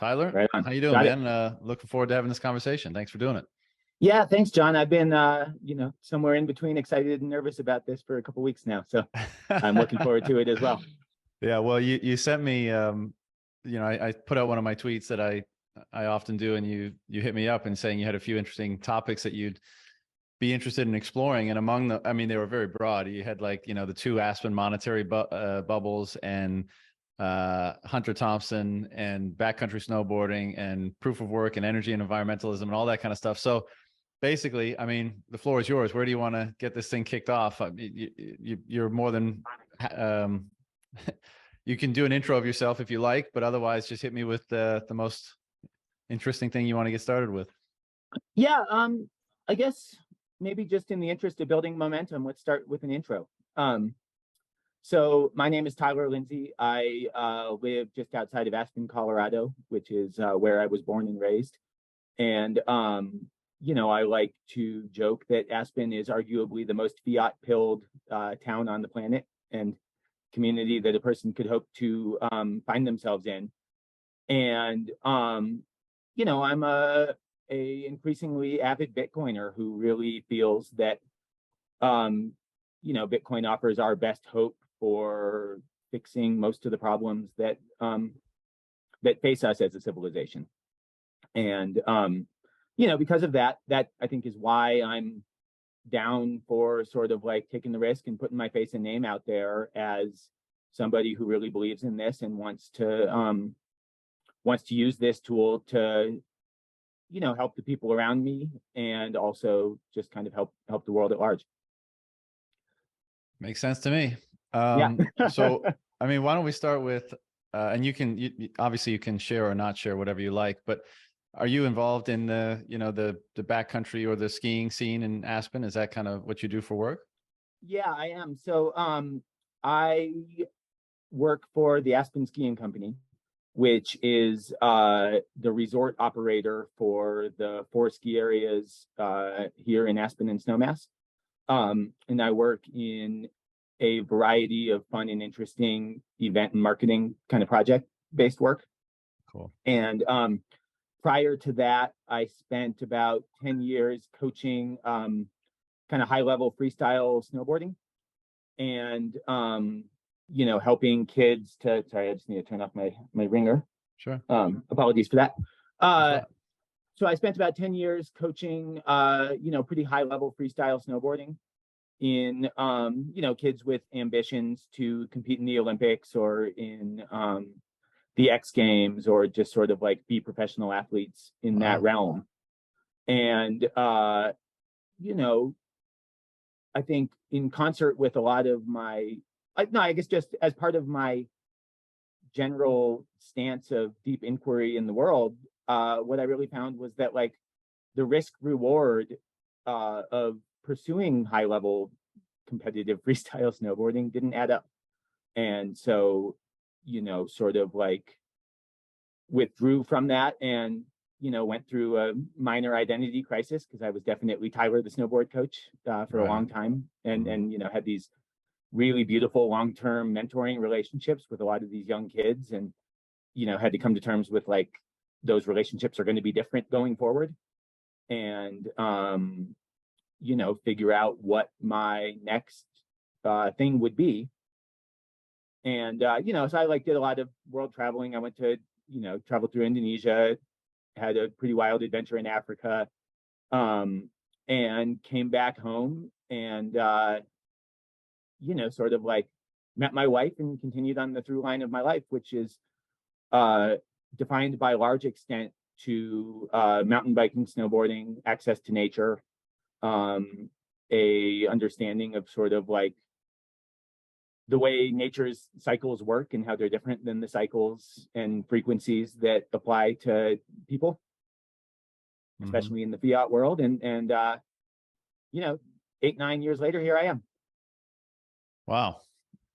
Tyler, Right on. how you doing, Got it. man? Looking forward to having this conversation. Thanks for doing it. Yeah, thanks, John. I've been, somewhere in between excited and nervous about this for a couple weeks now, so I'm looking forward to it as well. Yeah, well, you sent me, I put out one of my tweets that I often do, and you hit me up and saying you had a few interesting topics that you'd be interested in exploring. And among the, I mean, they were very broad. You had like, the two Aspen monetary bubbles and Hunter Thompson and backcountry snowboarding and proof of work and energy and environmentalism and all that kind of stuff. So basically, I mean, the floor is yours. Where do you want to get this thing kicked off? I mean, you're more than, you can do an intro of yourself if you like, but otherwise just hit me with the most interesting thing you want to get started with. Yeah, I guess maybe just in the interest of building momentum, let's start with an intro. So my name is Tyler Lindsay. I live just outside of Aspen, Colorado, which is where I was born and raised. And, I like to joke that Aspen is arguably the most Fiat-pilled town on the planet and community that a person could hope to find themselves in. And, I'm a increasingly avid Bitcoiner who really feels that, Bitcoin offers our best hope for fixing most of the problems that that face us as a civilization. And because of that I think is why I'm down for sort of like taking the risk and putting my face and name out there as somebody who really believes in this and wants to use this tool to help the people around me and also just kind of help the world at large. Makes sense to me. Yeah. So, I mean, why don't we start with, and obviously you can share or not share whatever you like, but are you involved in the backcountry or the skiing scene in Aspen? Is that kind of what you do for work? Yeah, I am. So I work for the Aspen Skiing Company, which is the resort operator for the 4 ski areas here in Aspen and Snowmass. And I work in a variety of fun and interesting event and marketing kind of project-based work. Cool. And prior to that, I spent about 10 years coaching kind of high-level freestyle snowboarding and helping kids to, sorry, I just need to turn off my ringer. Sure. Apologies for that. So I spent about 10 years coaching, pretty high level freestyle snowboarding in, kids with ambitions to compete in the Olympics or in the X Games or just sort of like be professional athletes in that realm. And, I think in concert with a lot of I guess just as part of my general stance of deep inquiry in the world, what I really found was that like the risk reward of pursuing high level competitive freestyle snowboarding didn't add up. And so, sort of like withdrew from that and, went through a minor identity crisis because I was definitely Tyler, the snowboard coach for a long time and had these really beautiful long-term mentoring relationships with a lot of these young kids and, had to come to terms with like those relationships are going to be different going forward and, figure out what my next thing would be. And, so I like did a lot of world traveling. I went to, traveled through Indonesia, had a pretty wild adventure in Africa, and came back home and, sort of like met my wife and continued on the through line of my life, which is defined by a large extent to mountain biking, snowboarding, access to nature, a understanding of sort of like the way nature's cycles work and how they're different than the cycles and frequencies that apply to people, especially in the Fiat world. And 8-9 years later, here I am. Wow.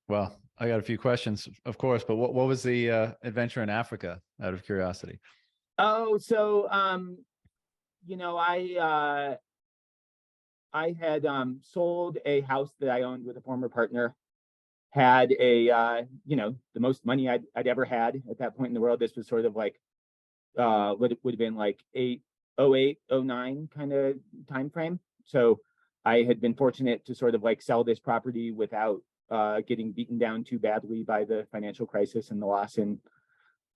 Well, I got a few questions, of course, but what was the adventure in Africa, out of curiosity? Oh, so I had sold a house that I owned with a former partner, had a the most money I'd ever had at that point in the world. This was sort of like what it would have been like 08, 09 kind of time frame. So I had been fortunate to sort of like sell this property without getting beaten down too badly by the financial crisis and the loss in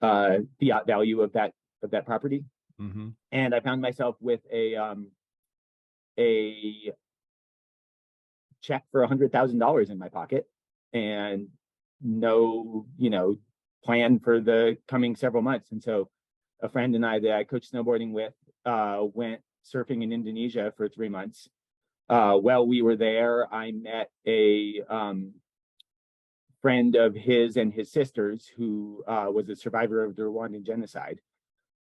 fiat value of that property. Mm-hmm. And I found myself with a check for $100,000 in my pocket and no, plan for the coming several months. And so a friend and I that I coached snowboarding with went surfing in Indonesia for 3 months. While we were there, I met a friend of his and his sister's who was a survivor of the Rwandan Genocide,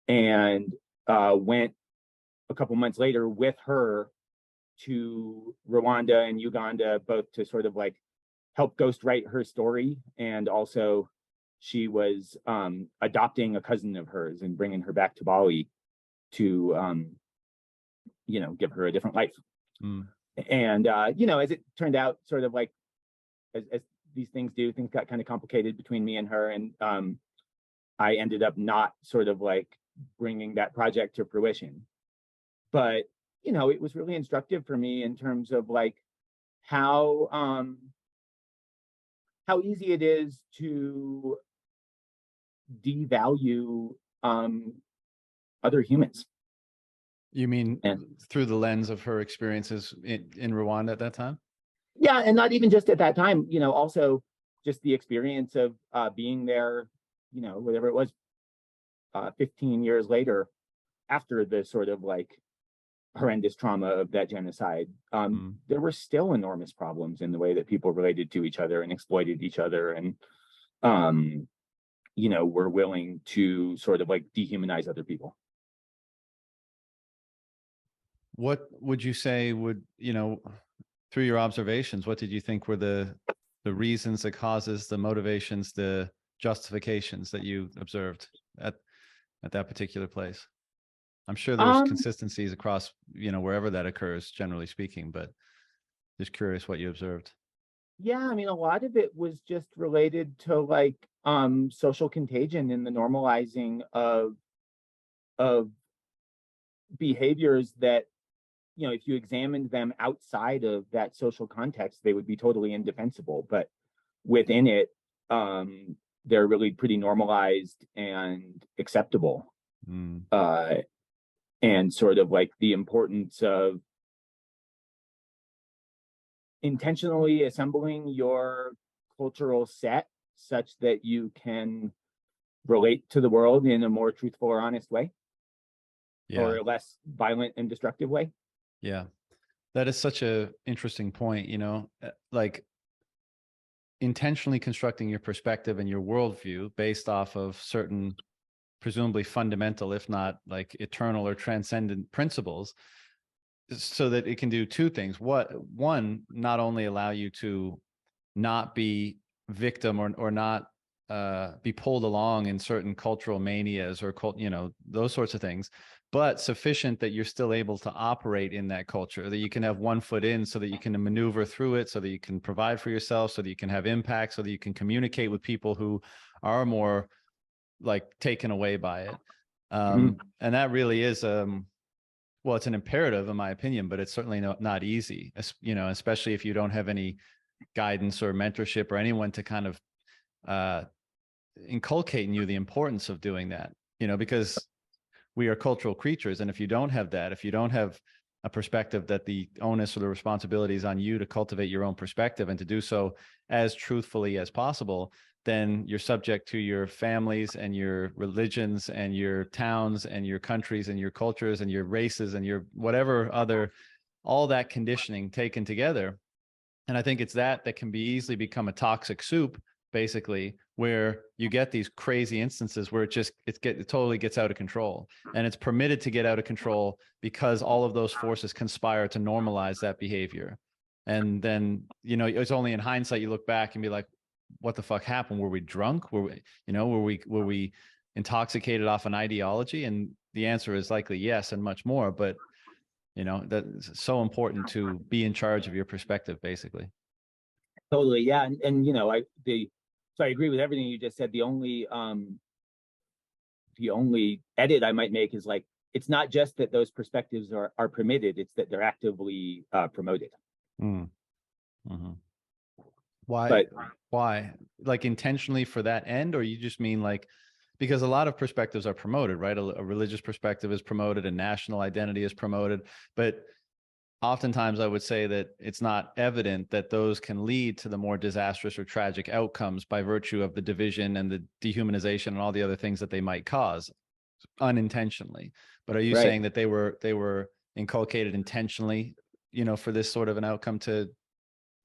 and went a couple months later with her to Rwanda and Uganda, both to sort of like help ghostwrite her story, and also she was adopting a cousin of hers and bringing her back to Bali to give her a different life. And as it turned out, sort of like as these things do, things got kind of complicated between me and her, and I ended up not sort of like bringing that project to fruition. But it was really instructive for me in terms of like how easy it is to devalue other humans. You mean through the lens of her experiences in Rwanda at that time? Yeah, and not even just at that time, also just the experience of being there, whatever it was, 15 years later, after the sort of like horrendous trauma of that genocide. There were still enormous problems in the way that people related to each other and exploited each other, and were willing to sort of like dehumanize other people. What would you say through your observations, what did you think were the reasons, the causes, the motivations, the justifications that you observed at that particular place? I'm sure there's consistencies across, wherever that occurs, generally speaking, but just curious what you observed. Yeah, I mean, a lot of it was just related to like social contagion and the normalizing of behaviors that, if you examined them outside of that social context, they would be totally indefensible. But within it, they're really pretty normalized and acceptable. And sort of like the importance of intentionally assembling your cultural set such that you can relate to the world in a more truthful or honest way, or a less violent and destructive way. Yeah, that is such a interesting point, like intentionally constructing your perspective and your worldview based off of certain presumably fundamental, if not like eternal or transcendent principles, so that it can do two things. One, not only allow you to not be victim or not be pulled along in certain cultural manias or those sorts of things, but sufficient that you're still able to operate in that culture, that you can have one foot in so that you can maneuver through it, so that you can provide for yourself, so that you can have impact, so that you can communicate with people who are more like taken away by it. And that really is well, it's an imperative in my opinion, but it's certainly not easy, especially if you don't have any guidance or mentorship or anyone to kind of inculcate in you the importance of doing that, because we are cultural creatures. And if you don't have that, if you don't have a perspective that the onus or the responsibility is on you to cultivate your own perspective and to do so as truthfully as possible, then you're subject to your families and your religions and your towns and your countries and your cultures and your races and your whatever other, all that conditioning taken together. And I think it's that can be easily become a toxic soup, basically, where you get these crazy instances where it totally gets out of control, and it's permitted to get out of control because all of those forces conspire to normalize that behavior. And then, it's only in hindsight you look back and be like, what the fuck happened? Were we drunk? Were we intoxicated off an ideology? And the answer is likely yes, and much more. But that's so important to be in charge of your perspective, basically. Totally, yeah, and so I agree with everything you just said. The only the only edit I might make is like, it's not just that those perspectives are permitted, it's that they're actively promoted. Mm. Mm-hmm. Why? But Why? Like intentionally for that end, or you just mean like, because a lot of perspectives are promoted, right? A religious perspective is promoted, a national identity is promoted, but oftentimes I would say that it's not evident that those can lead to the more disastrous or tragic outcomes by virtue of the division and the dehumanization and all the other things that they might cause unintentionally. But are you right. saying that they were inculcated intentionally, you know, for this sort of an outcome to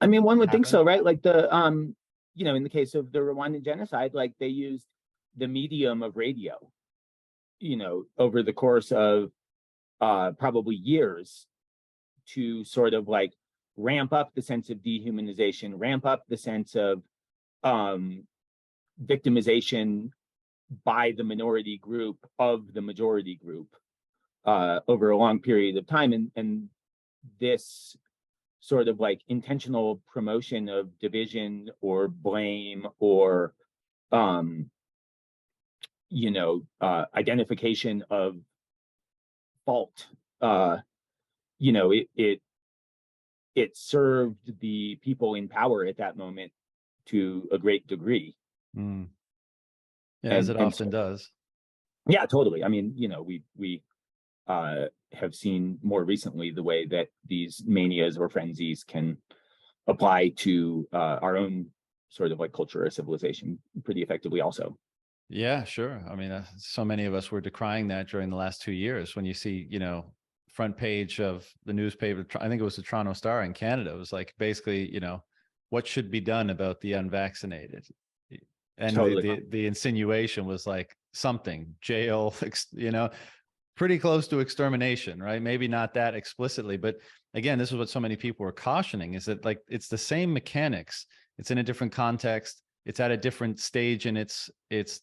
I mean, one would think happen? so, right? Like the you know, in the case of the Rwandan genocide, like they used the medium of radio, you know, over the course of probably years to sort of like ramp up the sense of dehumanization, ramp up the sense of victimization by the minority group of the majority group over a long period of time. And this sort of like intentional promotion of division or blame or you know, identification of fault, you know, it served the people in power at that moment to a great degree. Mm. Yeah, as it often does. Yeah, totally. I mean, you know, we have seen more recently the way that these manias or frenzies can apply to our own sort of like culture or civilization pretty effectively also. Yeah, sure. I mean, so many of us were decrying that during the last 2 years when you see, you know, front page of the newspaper, I think it was the Toronto Star in Canada. It was like basically, you know, what should be done about the unvaccinated. And Totally. the insinuation was like something, jail, you know, pretty close to extermination, right? Maybe not that explicitly, but again, this is what so many people were cautioning, is that like it's the same mechanics. It's in a different context. It's at a different stage in its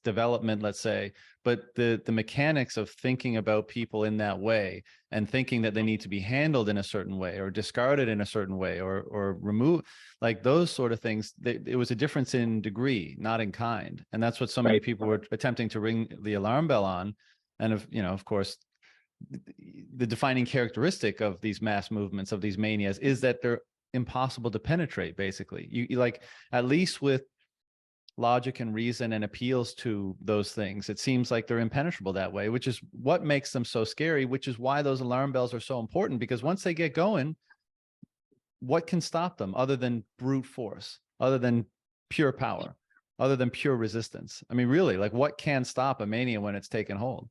development, let's say, but the mechanics of thinking about people in that way and thinking that they need to be handled in a certain way or discarded in a certain way or removed, like those sort of things, it was a difference in degree, not in kind. And that's what so many people were attempting to ring the alarm bell on. And of, you know, of course, the defining characteristic of these mass movements, of these manias, is that they're impossible to penetrate. Basically, you like, at least with logic and reason and appeals to those things, it seems like they're impenetrable that way, which is what makes them so scary, which is why those alarm bells are so important, because once they get going, what can stop them other than brute force, other than pure power, other than pure resistance? I mean, really, like what can stop a mania when it's taken hold?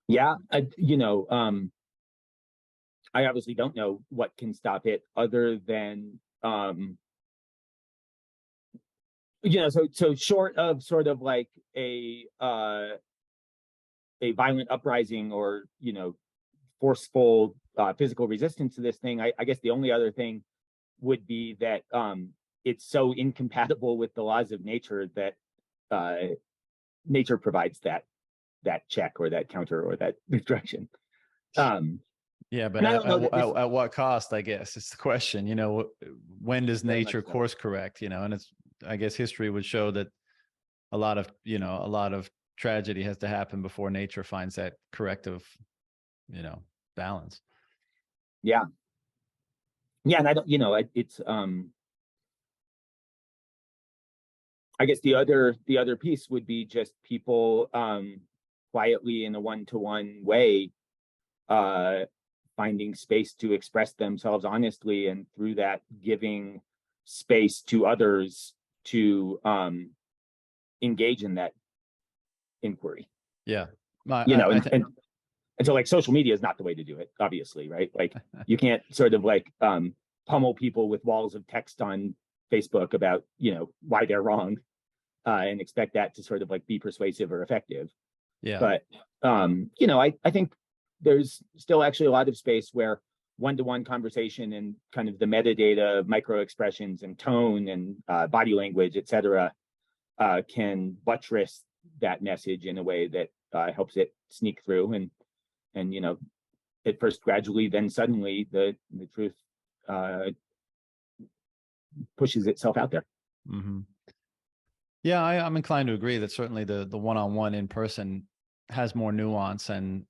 Yeah, you know, I obviously don't know what can stop it other than you know, so short of sort of like a violent uprising or, you know, forceful physical resistance to this thing, I guess the only other thing would be that it's so incompatible with the laws of nature that nature provides that check or that counter or that destruction. Yeah, but at what cost, I guess, is the question. You know, when does nature course correct? You know, and it's, I guess history would show that a lot of tragedy has to happen before nature finds that corrective, you know, balance. Yeah. Yeah, and I don't, you know, it's I guess the other piece would be just people quietly in a one-to-one way finding space to express themselves honestly, and through that giving space to others to engage in that inquiry. Yeah. You know, and so like social media is not the way to do it, obviously, right? Like you can't sort of like pummel people with walls of text on Facebook about, you know, why they're wrong and expect that to sort of like be persuasive or effective. Yeah. But you know, I think there's still actually a lot of space where one-to-one conversation and kind of the metadata of micro expressions and tone and body language, et cetera, can buttress that message in a way that helps it sneak through, and you know, at first gradually, then suddenly the truth pushes itself out there. Mm-hmm. Yeah, I'm inclined to agree that certainly the one-on-one in person has more nuance and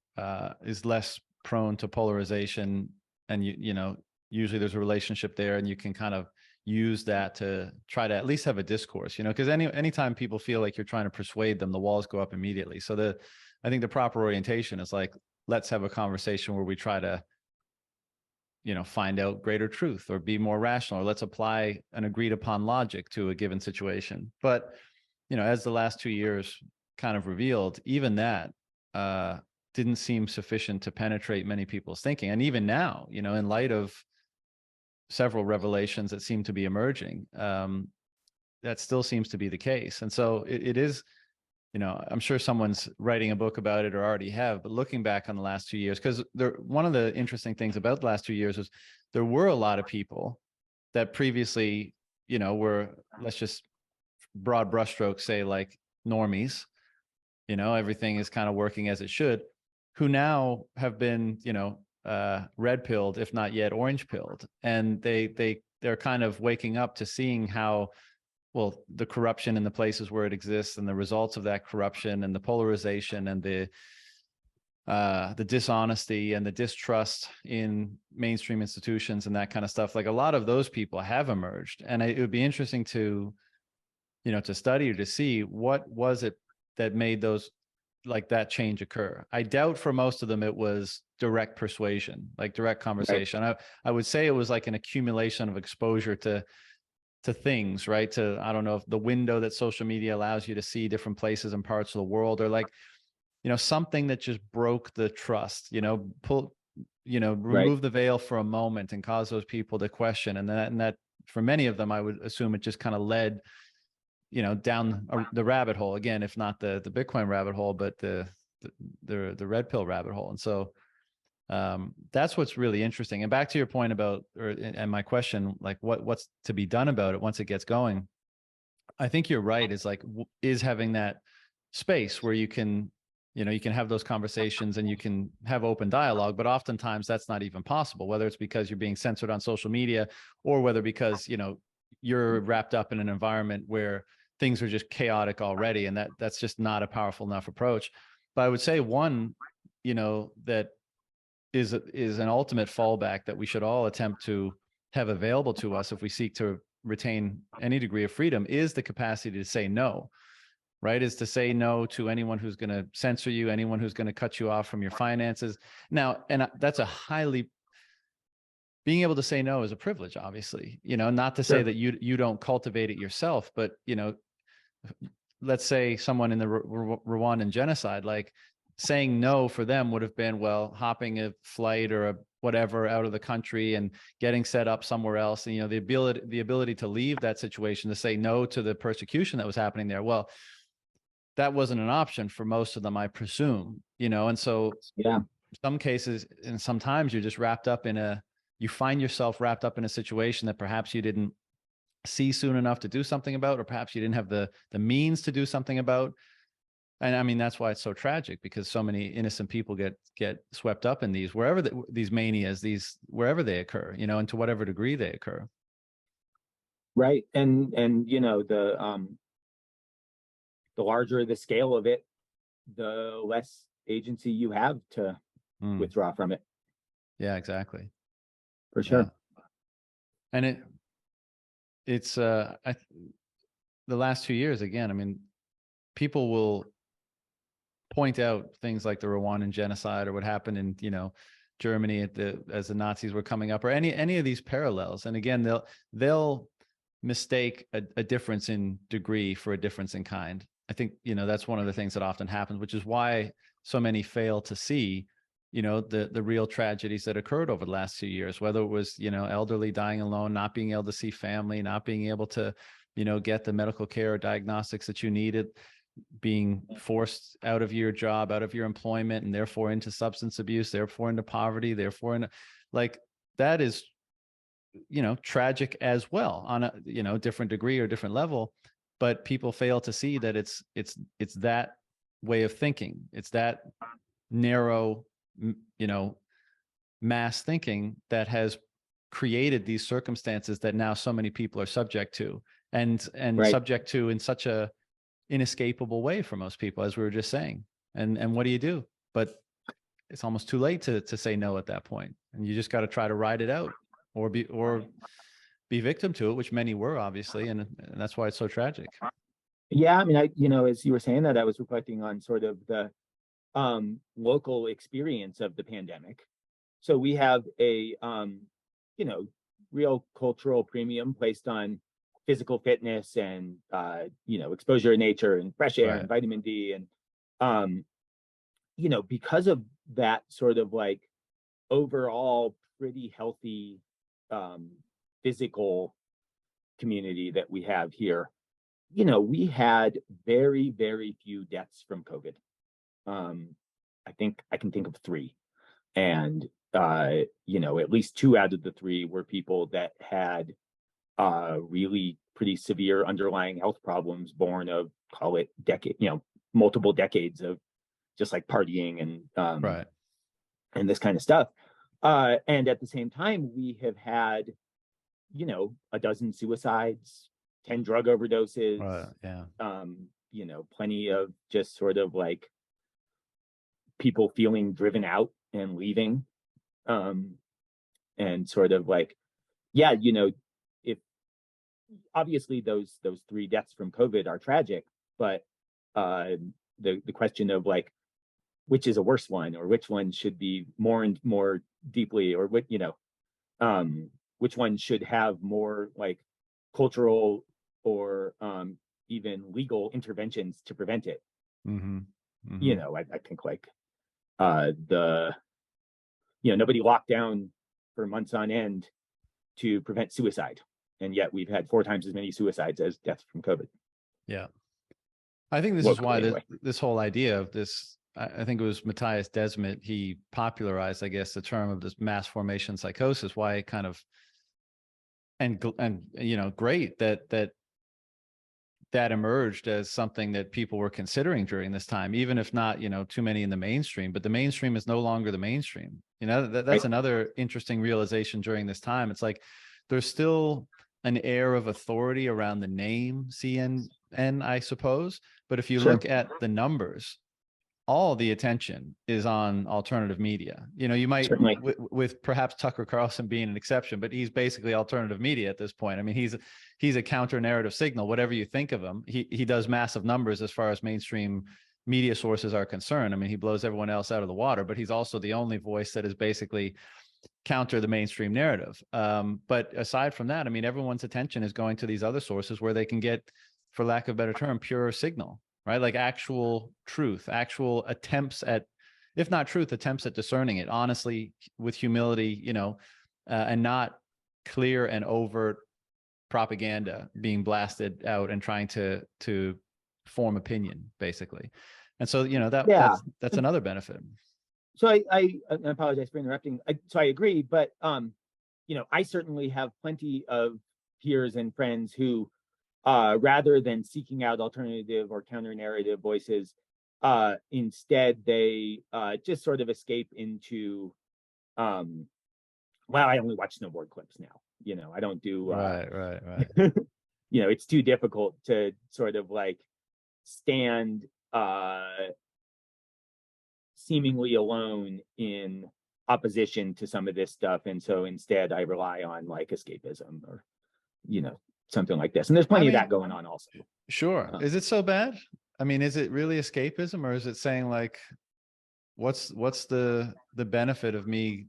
is less prone to polarization. And you know, usually there's a relationship there, and you can kind of use that to try to at least have a discourse, you know, because anytime people feel like you're trying to persuade them, the walls go up immediately. So I think the proper orientation is like, let's have a conversation where we try to, you know, find out greater truth or be more rational, or let's apply an agreed upon logic to a given situation. But, you know, as the last 2 years kind of revealed, even that didn't seem sufficient to penetrate many people's thinking. And even now, you know, in light of several revelations that seem to be emerging, that still seems to be the case. And so it is, you know, I'm sure someone's writing a book about it or already have, but looking back on the last 2 years, because one of the interesting things about the last 2 years was there were a lot of people that previously, you know, were, let's just broad brushstrokes say, like normies, you know, everything is kind of working as it should, who now have been, you know, red pilled, if not yet orange pilled. And they're kind of waking up to seeing how, well, the corruption in the places where it exists and the results of that corruption and the polarization and the dishonesty and the distrust in mainstream institutions and that kind of stuff. Like a lot of those people have emerged. And it would be interesting to, you know, to study or to see what was it that made those, like that change occur. I doubt for most of them it was direct persuasion, like direct conversation. Right. I would say it was like an accumulation of exposure to things, right? To, I don't know, if the window that social media allows you to see different places and parts of the world, or like, you know, something that just broke the trust, you know, remove the veil for a moment and cause those people to question. And that for many of them, I would assume it just kind of led, you know, down the rabbit hole again, if not the Bitcoin rabbit hole, but the red pill rabbit hole. And so that's what's really interesting. And back to your point about, and my question, like what's to be done about it once it gets going. I think you're right. Is like, is having that space where you can, you know, you can have those conversations and you can have open dialogue, but oftentimes that's not even possible, whether it's because you're being censored on social media, or whether because, you know, you're wrapped up in an environment where things are just chaotic already. And that's just not a powerful enough approach. But I would say one, you know, that is an ultimate fallback that we should all attempt to have available to us if we seek to retain any degree of freedom, is the capacity to say no, right? Is to say no to anyone who's going to censor you, anyone who's going to cut you off from your finances. Now, and that's being able to say no is a privilege, obviously, you know, not to say that you don't cultivate it yourself, but, you know, let's say someone in the Rwandan genocide, like saying no for them would have been, well, hopping a flight or a whatever out of the country and getting set up somewhere else. And, you know, the ability to leave that situation, to say no to the persecution that was happening there. Well, that wasn't an option for most of them, I presume, you know? And so some cases, and sometimes you're just you find yourself wrapped up in a situation that perhaps you didn't see soon enough to do something about, or perhaps you didn't have the means to do something about. And I mean, that's why it's so tragic, because so many innocent people get swept up in these, these manias, wherever they occur, you know, and to whatever degree they occur. Right. And, you know, the larger the scale of it, the less agency you have to withdraw from it. Yeah, exactly. For sure. Yeah. And it's the last 2 years, again, I mean, people will point out things like the Rwandan genocide or what happened in, you know, Germany as the Nazis were coming up, or any of these parallels. And again, they'll mistake a difference in degree for a difference in kind. I think, you know, that's one of the things that often happens, which is why so many fail to see, you know, the real tragedies that occurred over the last 2 years, whether it was, you know, elderly dying alone, not being able to see family, not being able to, you know, get the medical care or diagnostics that you needed, being forced out of your job, out of your employment, and therefore into substance abuse, therefore into poverty, therefore into, like, that is, you know, tragic as well on a, you know, different degree or different level. But people fail to see that it's that way of thinking. It's that narrow, you know, mass thinking that has created these circumstances that now so many people are subject to, and subject to in such a inescapable way for most people, as we were just saying. And what do you do? But it's almost too late to say no at that point. And you just got to try to ride it out or be victim to it, which many were, obviously. And that's why it's so tragic. Yeah, I mean, as you were saying that, I was reflecting on sort of the local experience of the pandemic. So we have a real cultural premium placed on physical fitness and exposure to nature and fresh air and vitamin D. And because of that sort of like overall pretty healthy physical community that we have here, we had very, very few deaths from COVID. I think I can think of 3. And at least 2 out of the 3 were people that had really pretty severe underlying health problems born of, call it multiple decades of just like partying and and this kind of stuff. And at the same time, we have had, a dozen suicides, 10 drug overdoses, plenty of just sort of like people feeling driven out and leaving. And sort of like, if obviously those 3 deaths from COVID are tragic, but the question of like, which is a worse one, or which one should be more and more deeply, or what, which one should have more like cultural or even legal interventions to prevent it. I think like nobody locked down for months on end to prevent suicide, and yet we've had 4 times as many suicides as deaths from COVID. Yeah, I think this is why this whole idea of this, I think it was Matthias Desmet, he popularized, I guess, the term of this mass formation psychosis, why it kind of, and great that emerged as something that people were considering during this time, even if not, too many in the mainstream, but the mainstream is no longer the mainstream. That's another interesting realization during this time. It's like, there's still an air of authority around the name CNN, I suppose. But if you look at the numbers, all the attention is on alternative media. You might, with perhaps Tucker Carlson being an exception, but he's basically alternative media at this point. I mean, he's a counter narrative signal, whatever you think of him. He does massive numbers as far as mainstream media sources are concerned. I mean, he blows everyone else out of the water, but he's also the only voice that is basically counter the mainstream narrative. But aside from that, I mean, everyone's attention is going to these other sources where they can get, for lack of a better term, pure signal. Right? Like actual truth, actual attempts at, if not truth, attempts at discerning it honestly, with humility, and not clear and overt propaganda being blasted out and trying to form opinion, basically. And so, that's another benefit. So I apologize for interrupting. So I agree, but I certainly have plenty of peers and friends who, rather than seeking out alternative or counter-narrative voices, instead they just sort of escape into, I only watch snowboard clips now. I don't do right. It's too difficult to sort of like stand seemingly alone in opposition to some of this stuff, and so instead I rely on like escapism or something like this. And there's plenty of that going on also. Sure. Is it so bad? I mean, is it really escapism, or is it saying like, what's the benefit of me,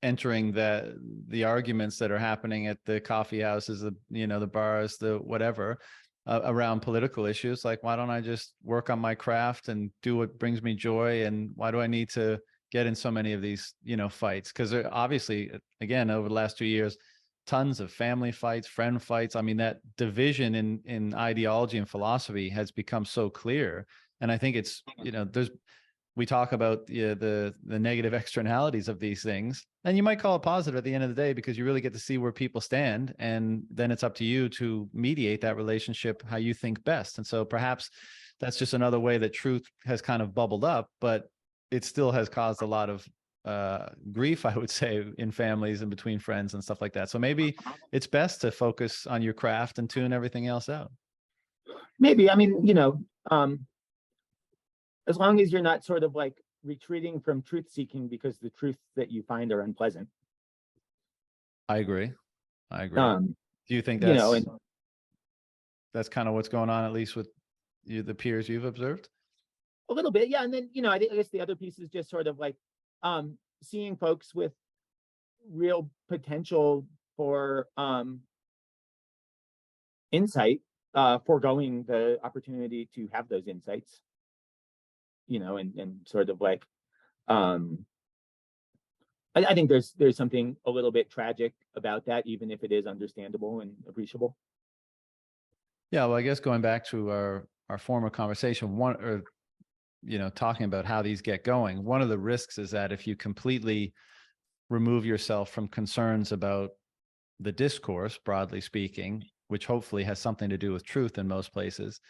entering the arguments that are happening at the coffee houses, the bars, the whatever, around political issues? Like, why don't I just work on my craft and do what brings me joy? And why do I need to get in so many of these, fights? Because obviously, again, over the last 2 years, tons of family fights, friend fights. I mean, that division in ideology and philosophy has become so clear. And I think it's, we talk about the negative externalities of these things, and you might call it positive at the end of the day, because you really get to see where people stand. And then it's up to you to mediate that relationship how you think best. And so perhaps that's just another way that truth has kind of bubbled up, but it still has caused a lot of grief, I would say, in families and between friends and stuff like that. So maybe it's best to focus on your craft and tune everything else out. Maybe. I mean, as long as you're not sort of like retreating from truth seeking because the truths that you find are unpleasant. I agree. Do you think you know, and that's kind of what's going on, at least with you, the peers you've observed? a little bit, yeah. And then, I guess the other piece is just sort of like seeing folks with real potential for insight, foregoing the opportunity to have those insights, and sort of like I think there's something a little bit tragic about that, even if it is understandable and appreciable. Yeah, well, I guess going back to our former conversation, talking about how these get going, one of the risks is that if you completely remove yourself from concerns about the discourse, broadly speaking, which hopefully has something to do with truth in most places,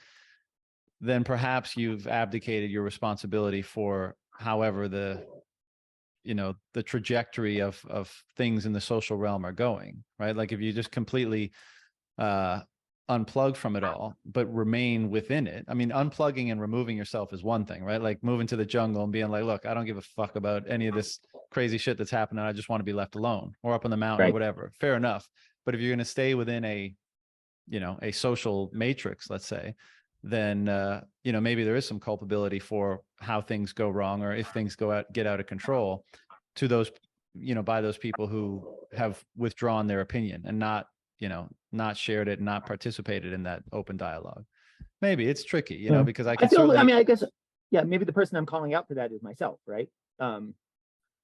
then perhaps you've abdicated your responsibility for however the trajectory of things in the social realm are going, right? Like if you just completely unplug from it all, but remain within it. I mean, unplugging and removing yourself is one thing, right? Like moving to the jungle and being like, look, I don't give a fuck about any of this crazy shit that's happening. I just want to be left alone, or up on the mountain, Right. or whatever. Fair enough. But if you're going to stay within a social matrix, let's say, then maybe there is some culpability for how things go wrong, or if things get out of control, to those, by those people who have withdrawn their opinion and not shared it, and not participated in that open dialogue. Maybe it's tricky, because I guess, yeah, maybe the person I'm calling out for that is myself, right?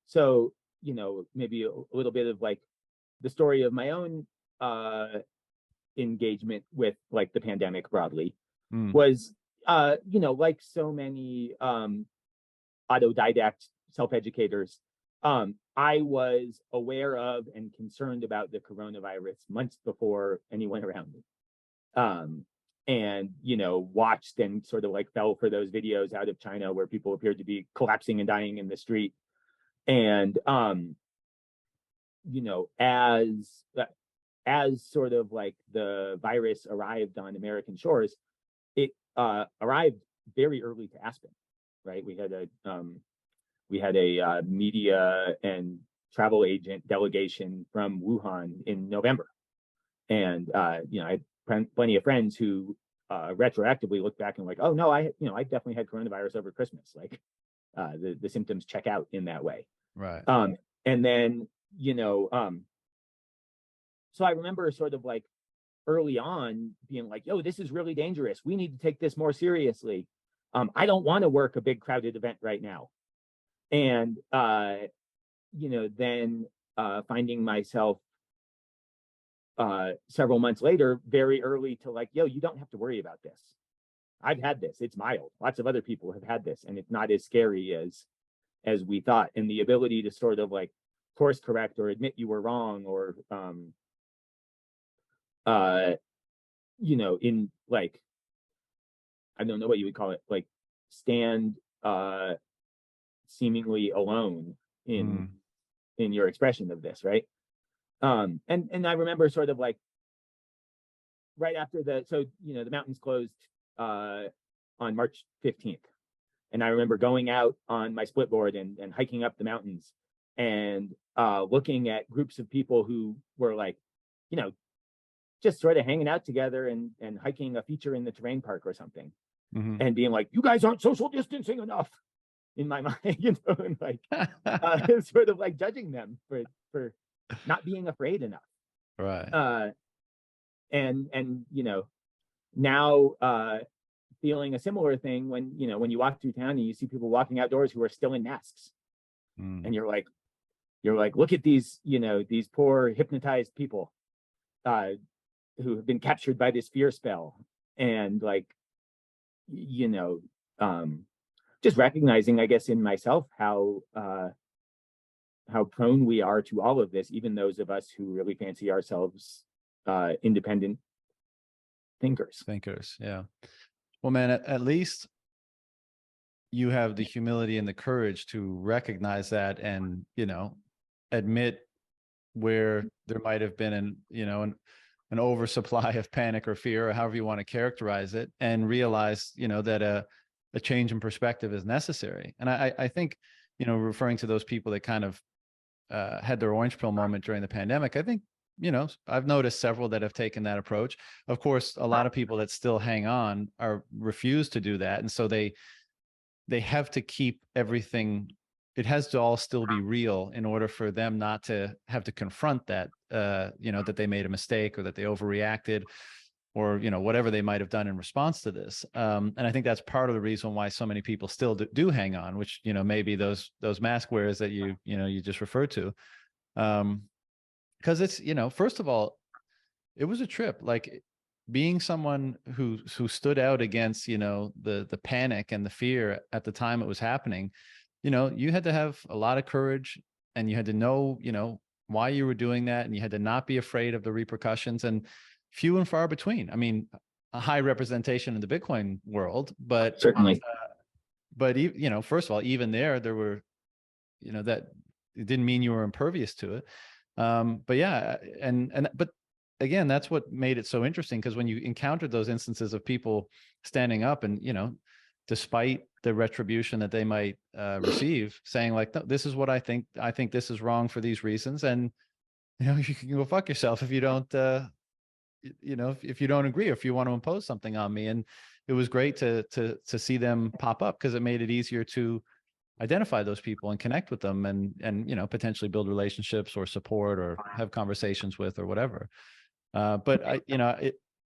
So, maybe a little bit of like the story of my own engagement with like the pandemic broadly was, like so many autodidact self-educators, I was aware of and concerned about the coronavirus months before anyone around me. And, watched and sort of like fell for those videos out of China where people appeared to be collapsing and dying in the street. And, as sort of like the virus arrived on American shores, it arrived very early to Aspen, right? We had a media and travel agent delegation from Wuhan in November. And, I had plenty of friends who retroactively look back and like, oh no, I definitely had coronavirus over Christmas. Like the symptoms check out in that way. Right. And then, so I remember sort of like early on being like, yo, this is really dangerous. We need to take this more seriously. I don't want to work a big crowded event right now. And, then finding myself several months later, very early to like, yo, you don't have to worry about this. I've had this. It's mild. Lots of other people have had this, and it's not as scary as we thought. And the ability to sort of like course correct or admit you were wrong, or in like, I don't know what you would call it, like stand seemingly alone in your expression of this, right? And I remember sort of like right after the mountains closed on March 15th. And I remember going out on my split board and hiking up the mountains and looking at groups of people who were like, just sort of hanging out together and hiking a feature in the terrain park or something, and being like, you guys aren't social distancing enough, in my mind, and like sort of like judging them for not being afraid enough. Right. And now feeling a similar thing when you walk through town and you see people walking outdoors who are still in masks, and you're like, look at these these poor hypnotized people who have been captured by this fear spell, and like just recognizing, I guess, in myself how prone we are to all of this, even those of us who really fancy ourselves independent thinkers. Yeah. Well, man, at least you have the humility and the courage to recognize that, and admit where there might have been an oversupply of panic or fear, or however you want to characterize it, and realize that a change in perspective is necessary. And I think, you know, referring to those people that kind of had their orange pill moment during the pandemic, I think, you know, I've noticed several that have taken that approach. Of course, a lot of people that still hang on refuse to do that. And so they have to keep everything, it has to all still be real in order for them not to have to confront that, you know, that they made a mistake or that they overreacted, or, you know, whatever they might have done in response to this. And I think that's part of the reason why so many people still do hang on, which, you know, maybe those mask wearers that you just referred to. Because it's, you know, first of all, it was a trip. Like, being someone who stood out against, you know, the panic and the fear at the time it was happening, you know, you had to have a lot of courage, and you had to know, you know, why you were doing that, and you had to not be afraid of the repercussions, and few and far between. I mean, a high representation in the Bitcoin world, but Certainly. But you know, first of all, even there were, you know, that it didn't mean you were impervious to it. But yeah, but again, that's what made it so interesting, because when you encountered those instances of people standing up and, you know, despite the retribution that they might receive, saying like, no, this is what I think this is wrong for these reasons, and, you know, you can go fuck yourself if you don't, you know, if you don't agree, or if you want to impose something on me. And it was great to see them pop up, because it made it easier to identify those people and connect with them, and you know, potentially build relationships or support or have conversations with or whatever. But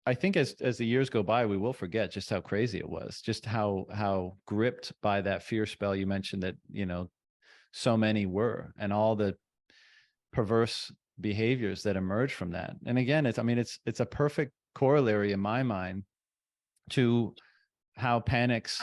I think as the years go by, we will forget just how crazy it was, just how gripped by that fear spell you mentioned that, you know, so many were, and all the perverse behaviors that emerge from that. And again, it's a perfect corollary in my mind to how panics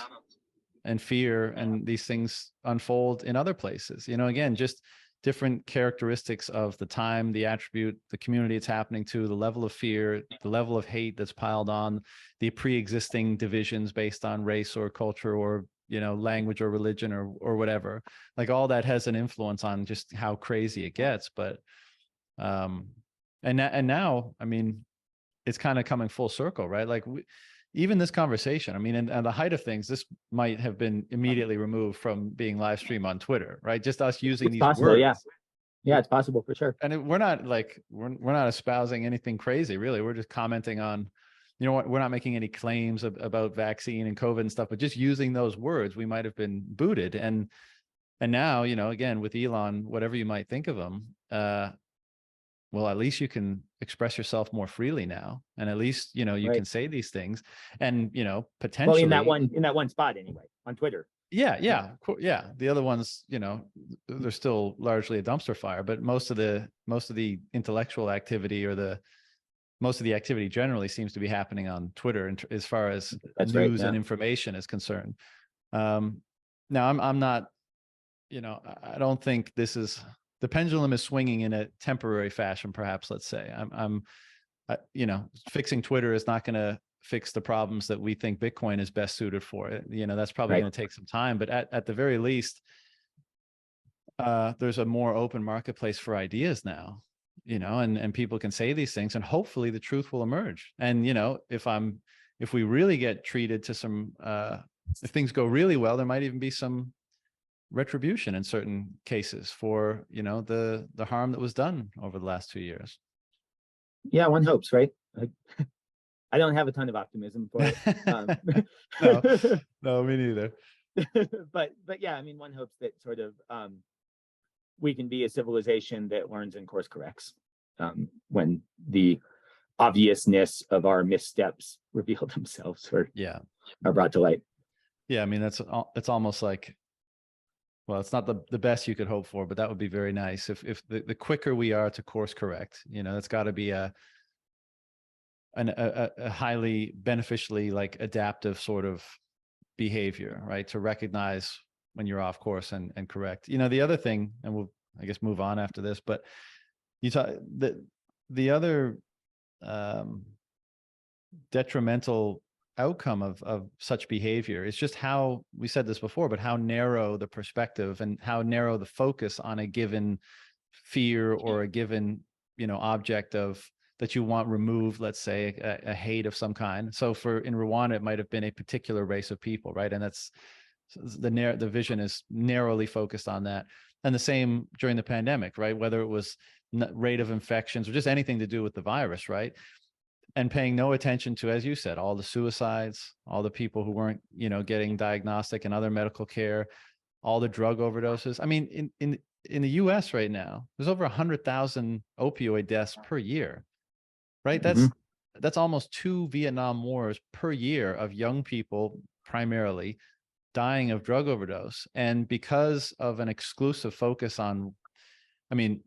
and fear and these things unfold in other places. You know, again, just different characteristics of the time, the attribute, the community it's happening to, the level of fear, the level of hate that's piled on, the pre-existing divisions based on race or culture or, you know, language or religion or whatever. Like, all that has an influence on just how crazy it gets. But and now, I mean, it's kind of coming full circle, right? Like, even this conversation, I mean, and the height of things, this might have been immediately removed from being live streamed on Twitter, right? Just us using these words. Yeah, it's possible for sure. And we're not like, we're not espousing anything crazy, really. We're just commenting on, you know what, we're not making any claims about vaccine and COVID and stuff, but just using those words, we might have been booted. And now, you know, again, with Elon, whatever you might think of him, well, at least you can express yourself more freely now. And at least, you know, you can say these things, and, you know, potentially. Well, in that one spot anyway, on Twitter. Yeah. The other ones, you know, they're still largely a dumpster fire, but most of the intellectual activity, or most of the activity generally seems to be happening on Twitter, as far as news and information is concerned. Now I'm not, you know, I don't think this is, the pendulum is swinging in a temporary fashion, perhaps, let's say. You know, fixing Twitter is not going to fix the problems that we think Bitcoin is best suited for. You know, that's probably going to take some time, but at the very least, there's a more open marketplace for ideas now, you know, and people can say these things, and hopefully the truth will emerge. And, you know, if we really get treated to some, if things go really well, there might even be some retribution in certain cases for, you know, the harm that was done over the last 2 years. Yeah, one hopes, right? I don't have a ton of optimism for it. No, me neither. but yeah, I mean, one hopes that sort of we can be a civilization that learns and course corrects when the obviousness of our missteps reveal themselves or are brought to light. Yeah, I mean, it's almost like, well, it's not the best you could hope for, but that would be very nice if the quicker we are to course correct. You know, it's got to be a highly beneficially, like, adaptive sort of behavior, right? To recognize when you're off course and correct. You know, the other thing, and we'll, I guess, move on after this, but you talk the other detrimental outcome of such behavior is just how, we said this before, but how narrow the perspective and how narrow the focus on a given fear or a given, you know, object of that you want removed, let's say a hate of some kind. So in Rwanda, it might have been a particular race of people, right? And that's the vision is narrowly focused on that. And the same during the pandemic, right? Whether it was rate of infections or just anything to do with the virus, right? And paying no attention to, as you said, all the suicides, all the people who weren't, getting diagnostic and other medical care, all the drug overdoses. I mean, in the US right now, there's over 100,000 opioid deaths per year, right? That's almost 2 Vietnam Wars per year of young people primarily dying of drug overdose. And because of an exclusive focus on, I mean,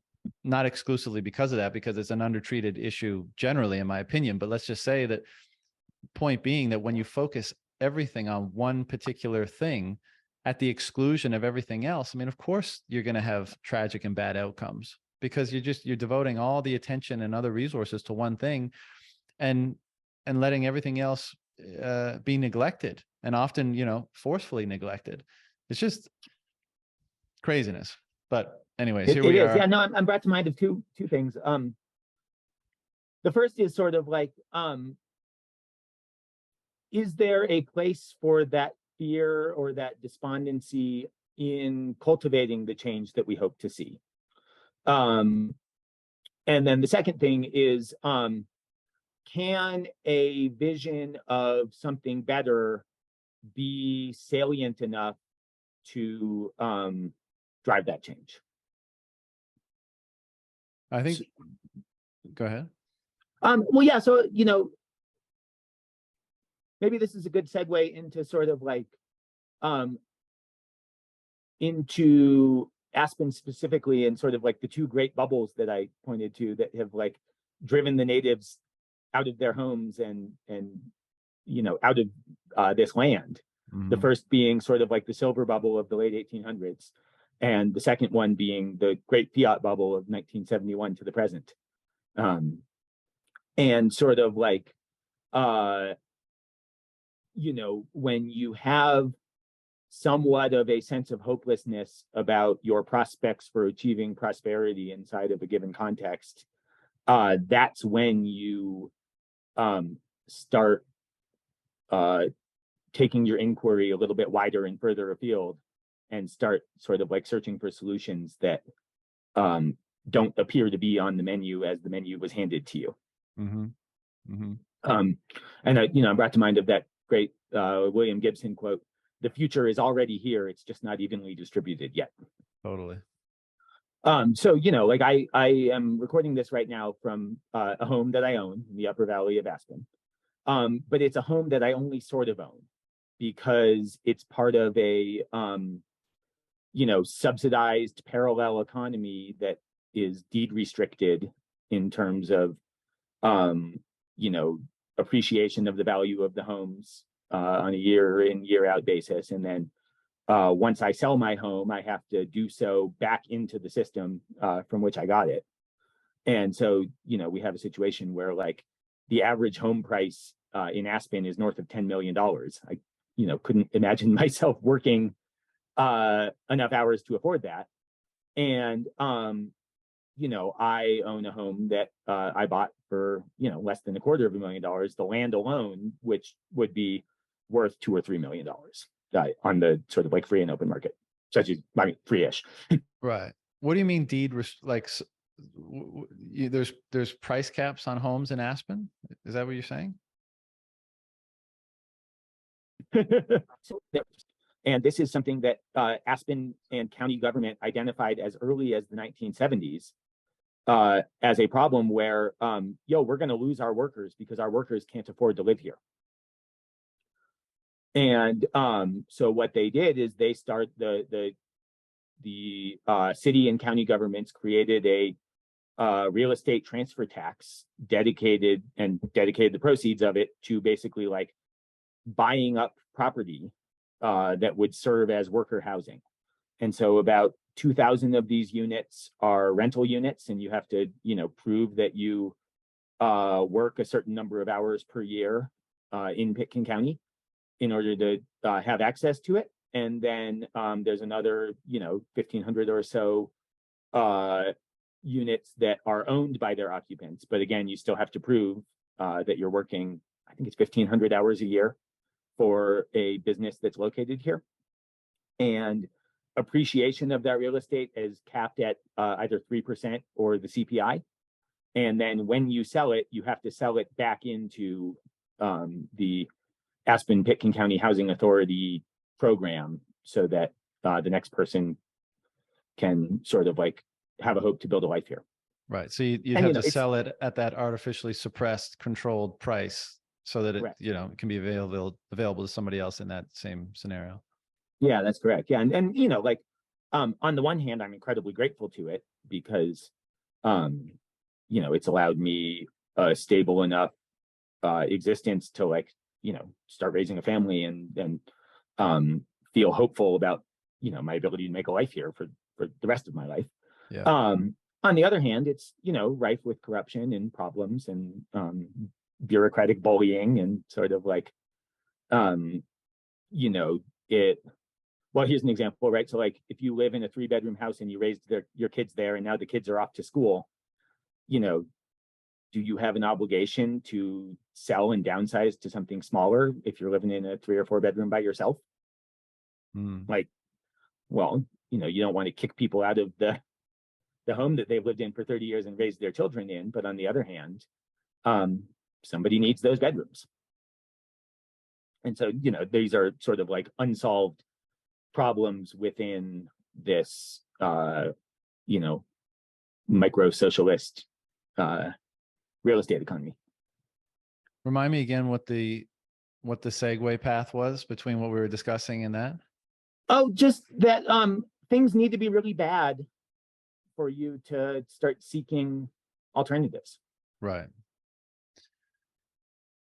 not exclusively because of that, because it's an undertreated issue generally, in my opinion, but let's just say that, point being that when you focus everything on one particular thing at the exclusion of everything else, I mean, of course you're going to have tragic and bad outcomes, because you're devoting all the attention and other resources to one thing and letting everything else be neglected, and often, forcefully neglected. It's just craziness. But anyways, here we are. Yeah, no, I'm brought to mind of two things. The first is sort of like, is there a place for that fear or that despondency in cultivating the change that we hope to see? And then the second thing is, can a vision of something better be salient enough to drive that change? I think, go ahead. Well, yeah, so, maybe this is a good segue into sort of like, into Aspen specifically, and sort of like the two great bubbles that I pointed to that have like driven the natives out of their homes and out of this land. Mm-hmm. The first being sort of like the silver bubble of the late 1800s, and the second one being the great Fiat bubble of 1971 to the present. And sort of like, when you have somewhat of a sense of hopelessness about your prospects for achieving prosperity inside of a given context, that's when you start taking your inquiry a little bit wider and further afield, and start sort of like searching for solutions that don't appear to be on the menu as the menu was handed to you. Mm-hmm. Mm-hmm. And I'm brought to mind of that great William Gibson quote: "The future is already here; it's just not evenly distributed yet." Totally. So like I am recording this right now from a home that I own in the Upper Valley of Aspen, but it's a home that I only sort of own because it's part of a subsidized parallel economy that is deed restricted in terms of appreciation of the value of the homes on a year in, year out basis. And then once I sell my home, I have to do so back into the system from which I got it. And so, we have a situation where like the average home price in Aspen is north of $10 million. I, couldn't imagine myself working enough hours to afford that. And, I own a home that I bought for, less than $250,000. The land alone, which would be worth $2 or $3 million on the sort of like free and open market, such as, free-ish. Right. What do you mean there's price caps on homes in Aspen? Is that what you're saying? And this is something that Aspen and county government identified as early as the 1970s as a problem where, we're going to lose our workers because our workers can't afford to live here. And so what they did is they start the city and county governments created a real estate transfer tax dedicated the proceeds of it to basically like buying up property that would serve as worker housing. And so about 2,000 of these units are rental units, and you have to, prove that you work a certain number of hours per year in Pitkin County in order to have access to it. And then there's another, 1,500 or so units that are owned by their occupants. But again, you still have to prove that you're working, I think it's 1,500 hours a year for a business that's located here. And appreciation of that real estate is capped at either 3% or the CPI. And then when you sell it, you have to sell it back into the Aspen Pitkin County Housing Authority program so that the next person can sort of like have a hope to build a life here. Right. So you'd have to sell it at that artificially suppressed, controlled price so that it, correct, it can be available to somebody else in that same scenario. Yeah, that's correct. Yeah. And like, on the one hand, I'm incredibly grateful to it because, it's allowed me a stable enough existence to like, start raising a family and feel hopeful about, my ability to make a life here for the rest of my life. Yeah. On the other hand, it's, rife with corruption and problems and bureaucratic bullying and sort of like, well, here's an example, right? So like if you live in a 3-bedroom house and you raised your kids there and now the kids are off to school, do you have an obligation to sell and downsize to something smaller if you're living in a 3 or 4-bedroom by yourself? Like, well, you don't want to kick people out of the home that they've lived in for 30 years and raised their children in. But on the other hand, somebody needs those bedrooms. And so, these are sort of like unsolved problems within this, micro-socialist real estate economy. Remind me again what the segue path was between what we were discussing and that. Oh, just that things need to be really bad for you to start seeking alternatives. Right.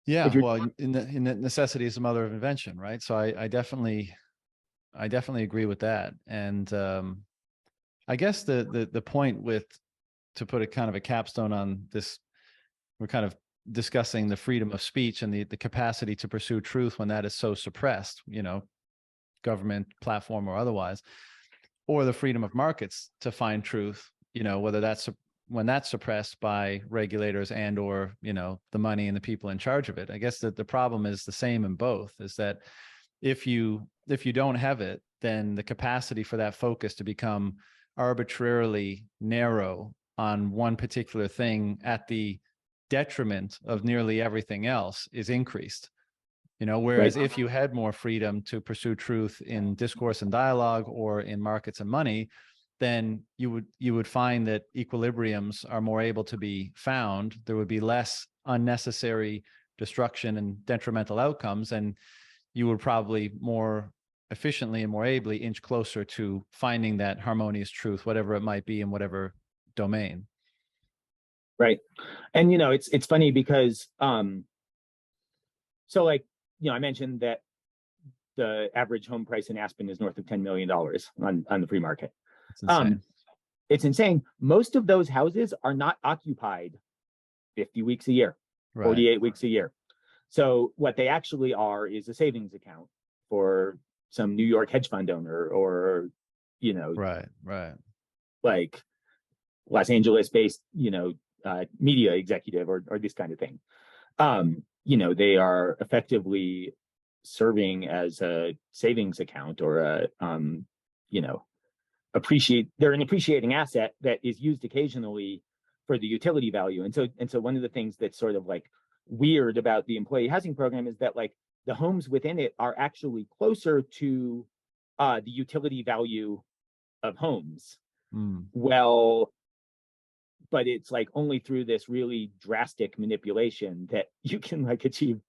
Yeah. Well, in the necessity is the mother of invention, right? So I definitely agree with that. And I guess the point to put a kind of a capstone on this, we're kind of discussing the freedom of speech and the capacity to pursue truth when that is so suppressed, government, platform, or otherwise, or the freedom of markets to find truth, whether that's when that's suppressed by regulators and or, the money and the people in charge of it. I guess that the problem is the same in both, is that if you don't have it, then the capacity for that focus to become arbitrarily narrow on one particular thing at the detriment of nearly everything else is increased. Whereas if you had more freedom to pursue truth in discourse and dialogue or in markets and money, then you would find that equilibriums are more able to be found. There would be less unnecessary destruction and detrimental outcomes, and you would probably more efficiently and more ably inch closer to finding that harmonious truth, whatever it might be in whatever domain. Right. And, it's funny because, so like, I mentioned that the average home price in Aspen is north of $10 million on the free market. It's insane. It's insane. Most of those houses are not occupied 50 weeks a year, 48 weeks a year. So what they actually are is a savings account for some New York hedge fund owner or, right. like Los Angeles-based, media executive or this kind of thing. They are effectively serving as a savings account or they're an appreciating asset that is used occasionally for the utility value. And so one of the things that's sort of like weird about the employee housing program is that like the homes within it are actually closer to the utility value of homes. Well, but it's like only through this really drastic manipulation that you can like achieve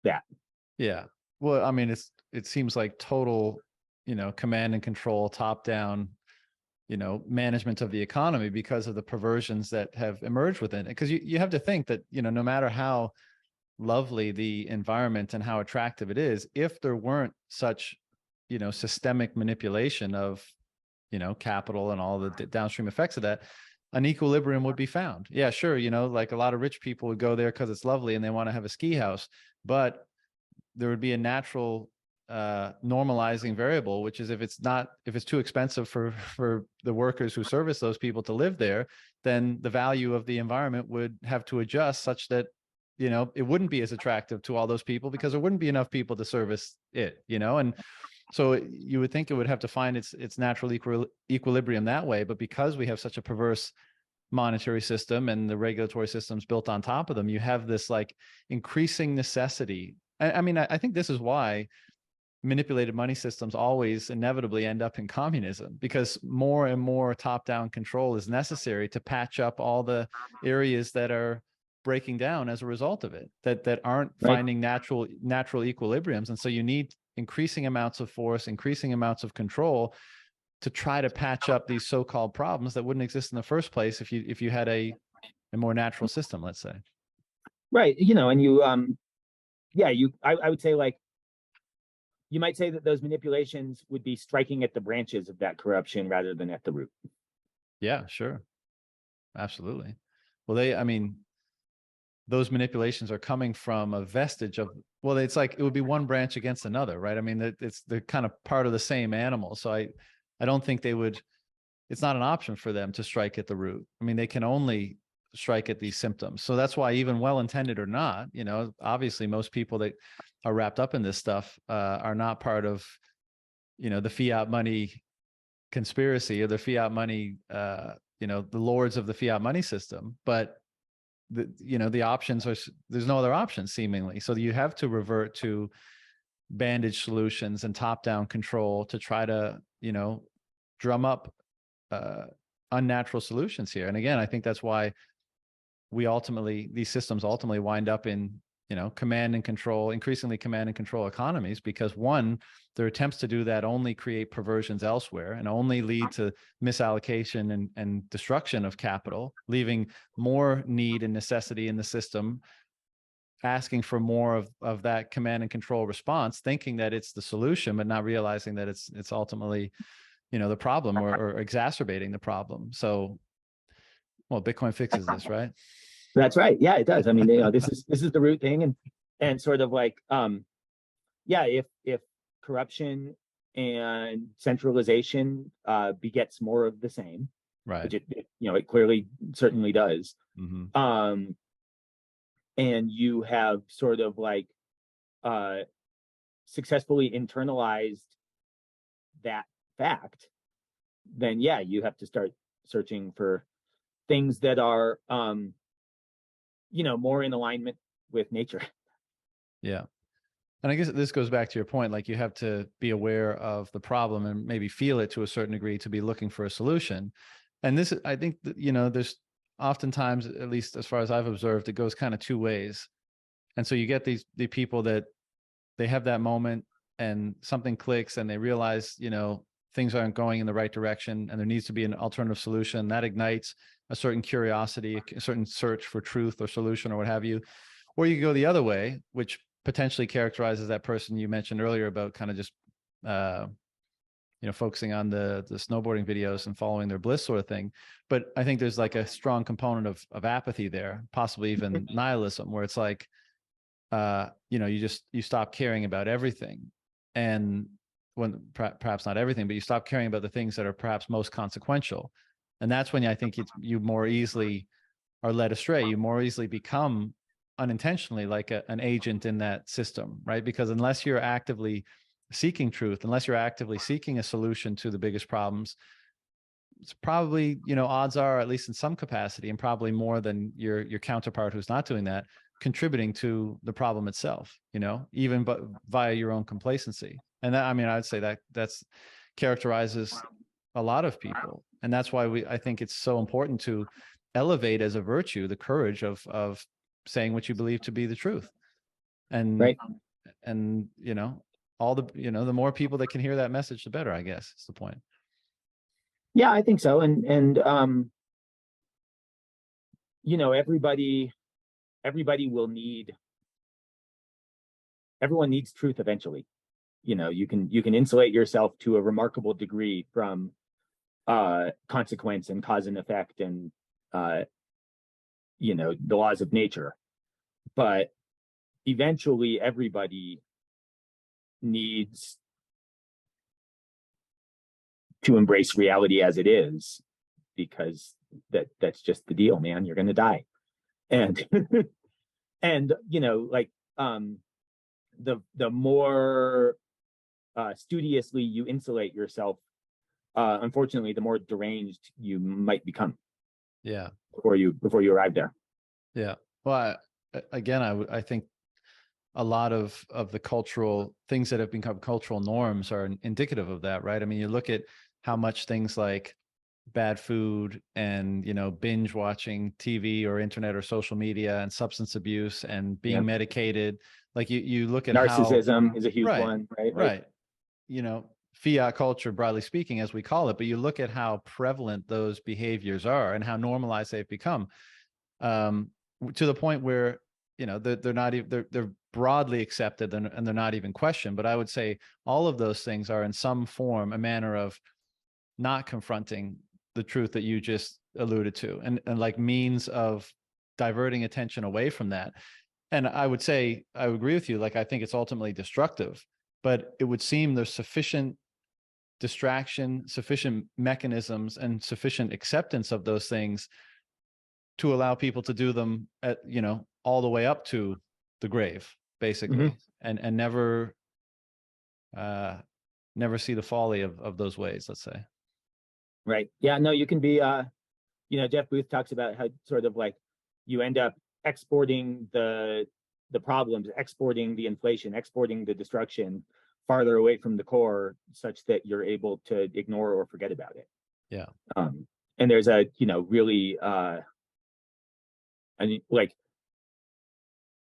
that. Yeah. Well, I mean, it seems like total, command and control, top down, management of the economy because of the perversions that have emerged within it. Because you have to think that, no matter how lovely the environment and how attractive it is, if there weren't such, systemic manipulation of, capital and all the downstream effects of that, an equilibrium would be found. Yeah, sure. Like a lot of rich people would go there because it's lovely and they want to have a ski house, but there would be a natural normalizing variable, which is if it's too expensive for the workers who service those people to live there, then the value of the environment would have to adjust such that, you know, it wouldn't be as attractive to all those people because there wouldn't be enough people to service it, you know. And so you would think it would have to find its natural equilibrium that way. But because we have such a perverse monetary system and the regulatory systems built on top of them, you have this like increasing necessity. I mean, I think this is why manipulated money systems always inevitably end up in communism, because more and more top-down control is necessary to patch up all the areas that are breaking down as a result of it, that aren't finding natural equilibriums. And so you need increasing amounts of force, increasing amounts of control to try to patch up these so-called problems that wouldn't exist in the first place if you had a more natural system, let's say. Right. You know, and you I would say, like, you might say that those manipulations would be striking at the branches of that corruption rather than at the root. Yeah, sure. Absolutely. Well, I mean, those manipulations are coming from a vestige of, well, it's like it would be one branch against another, right? I mean, they're kind of part of the same animal. So I don't think it's not an option for them to strike at the root. I mean, they can only strike at these symptoms. So that's why, even well-intended or not, you know, obviously most people that are wrapped up in this stuff are not part of, you know, the fiat money conspiracy or the fiat money, you know, the lords of the fiat money system. But you know, the options are, there's no other options seemingly. So you have to revert to bandage solutions and top-down control to try to, you know, drum up unnatural solutions here. And again, I think that's why these systems ultimately wind up in, you know, increasingly command and control economies, because one, their attempts to do that only create perversions elsewhere and only lead to misallocation and destruction of capital, leaving more need and necessity in the system, asking for more of that command and control response, thinking that it's the solution, but not realizing that it's ultimately, you know, the problem or exacerbating the problem. So, well, Bitcoin fixes this, right? That's right. Yeah, it does. I mean, you know, this is the root thing, and sort of like, yeah, if corruption and centralization begets more of the same, right, which it clearly certainly does. Mm-hmm. And you have sort of like successfully internalized that fact, then yeah, you have to start searching for things that are more in alignment with nature. Yeah. And I guess this goes back to your point, like you have to be aware of the problem and maybe feel it to a certain degree to be looking for a solution. And this, I think, you know, there's oftentimes, at least as far as I've observed, it goes kind of two ways. And so you get the people that they have that moment and something clicks and they realize, you know, things aren't going in the right direction and there needs to be an alternative solution that ignites a certain curiosity, a certain search for truth or solution or what have you. Or you go the other way, which potentially characterizes that person you mentioned earlier about kind of just, you know, focusing on the snowboarding videos and following their bliss sort of thing. But I think there's like a strong component of apathy there, possibly even nihilism, where it's like, you know, you stop caring about everything. And when perhaps not everything, but you stop caring about the things that are perhaps most consequential. And that's when I think you more easily are led astray. You more easily become unintentionally like an agent in that system, right? Because unless you're actively seeking truth, unless you're actively seeking a solution to the biggest problems, it's probably, you know, odds are, at least in some capacity, and probably more than your counterpart who's not doing that, contributing to the problem itself, you know, even but via your own complacency. And that, I mean, I'd say that's characterizes a lot of people. And that's why I think it's so important to elevate as a virtue the courage of saying what you believe to be the truth. And right. And you know, the more people that can hear that message, the better, I guess is the point. Yeah, I think so. And you know, everybody will need, everyone needs truth eventually. You know, you can insulate yourself to a remarkable degree from consequence and cause and effect and you know, the laws of nature, but eventually everybody needs to embrace reality as it is, because that's just the deal, man. You're gonna die. And and like the more studiously you insulate yourself, unfortunately, the more deranged you might become. Yeah. Before you arrive there. Yeah. Well, I think a lot of the cultural things that have become cultural norms are indicative of that, right? I mean, you look at how much things like bad food and, binge watching TV or internet or social media and substance abuse and being medicated, like you look at narcissism is a huge one, right? Right. Fiat culture, broadly speaking, as we call it, but you look at how prevalent those behaviors are and how normalized they've become, to the point where, they're not even, they're broadly accepted and they're not even questioned. But I would say all of those things are in some form a manner of not confronting the truth that you just alluded to, and like means of diverting attention away from that. And I would say, I would agree with you. Like, I think it's ultimately destructive, but it would seem there's sufficient distraction, sufficient mechanisms, and sufficient acceptance of those things to allow people to do them at, all the way up to the grave, basically, and never see the folly of those ways, let's say. Right. Yeah, no, you can be, Jeff Booth talks about how sort of like you end up exporting the problems, exporting the inflation, exporting the destruction farther away from the core, such that you're able to ignore or forget about it. Yeah. And there's a, really, I mean, like,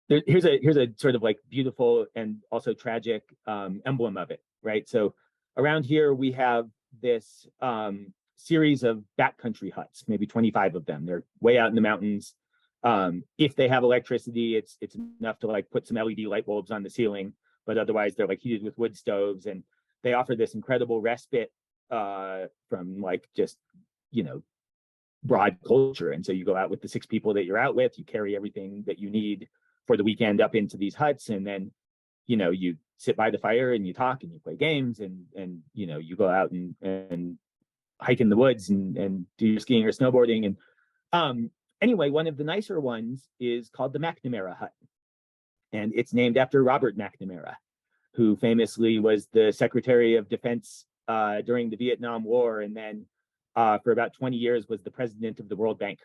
here's a sort of like beautiful and also tragic emblem of it, right? So around here we have this series of backcountry huts, maybe 25 of them. They're way out in the mountains. If they have electricity, it's enough to like put some LED light bulbs on the ceiling, but otherwise they're like heated with wood stoves, and they offer this incredible respite from like just, broad culture. And so you go out with the 6 people that you're out with, you carry everything that you need for the weekend up into these huts, and then, you sit by the fire and you talk and you play games, and you go out and hike in the woods and do your skiing or snowboarding. And anyway, one of the nicer ones is called the McNamara hut, and it's named after Robert McNamara, who famously was the Secretary of Defense during the Vietnam War, and then for about 20 years was the president of the World Bank.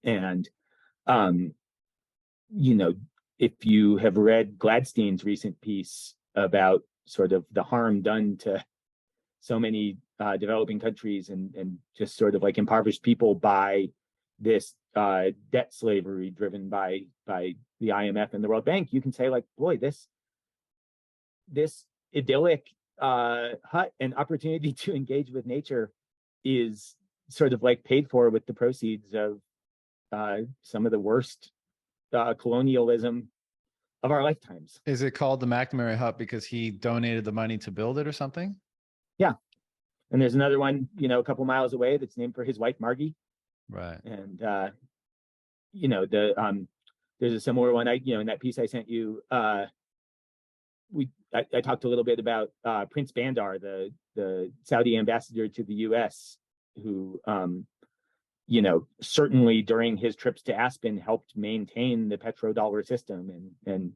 And if you have read Gladstein's recent piece about sort of the harm done to so many developing countries and just sort of like impoverished people by this debt slavery driven by the IMF and the World Bank, you can say like, boy, this idyllic hut and opportunity to engage with nature is sort of like paid for with the proceeds of some of the worst colonialism of our lifetimes. Is it called the McNamara hut because he donated the money to build it or something? Yeah. And there's another one, a couple miles away that's named for his wife, Margie. Right. And, there's a similar one, in that piece I sent you, I talked a little bit about Prince Bandar, the Saudi ambassador to the US, who, certainly during his trips to Aspen helped maintain the petrodollar system and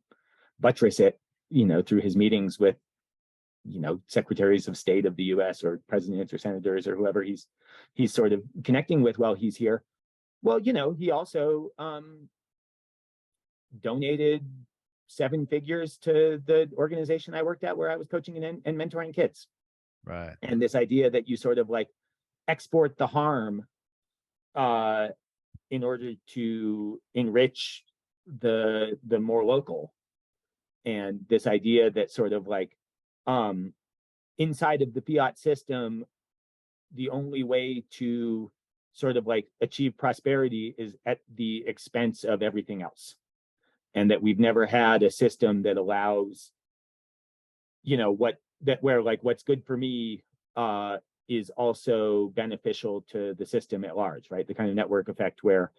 buttress it, through his meetings with, secretaries of state of the US or presidents or senators or whoever he's sort of connecting with while he's here. Well, he also donated 7 figures to the organization I worked at where I was coaching and mentoring kids. Right. And this idea that you sort of like export the harm in order to enrich the more local. And this idea that sort of like inside of the Fiat system, the only way to sort of like achieve prosperity is at the expense of everything else. And that we've never had a system that allows, where like what's good for me is also beneficial to the system at large, right? The kind of network effect where,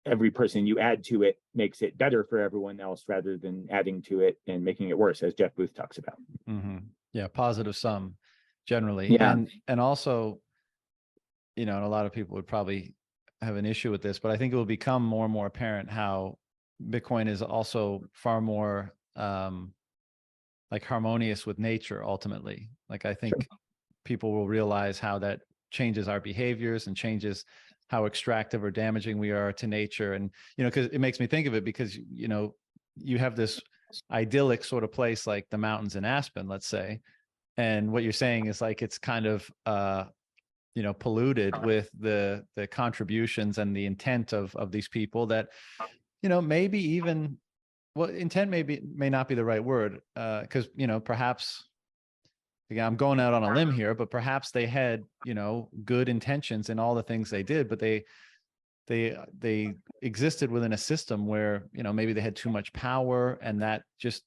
every person you add to it makes it better for everyone else rather than adding to it and making it worse, as Jeff Booth talks about. Mm-hmm. Yeah, positive sum generally. Yeah. And also, you know, and a lot of people would probably have an issue with this, but I think it will become more and more apparent how Bitcoin is also far more like harmonious with nature ultimately. Like I think people will realize how that changes our behaviors and changes how extractive or damaging we are to nature. And, you know, because it makes me think of it because, you know, you have this idyllic sort of place like the mountains in Aspen, let's say. And what you're saying is like, it's kind of, you know, polluted with the contributions and the intent of these people that, you know, maybe even, well, intent may not be the right word, because, you know, perhaps, again, I'm going out on a limb here, but perhaps they had, you know, good intentions in all the things they did, but they existed within a system where, you know, maybe they had too much power and that just,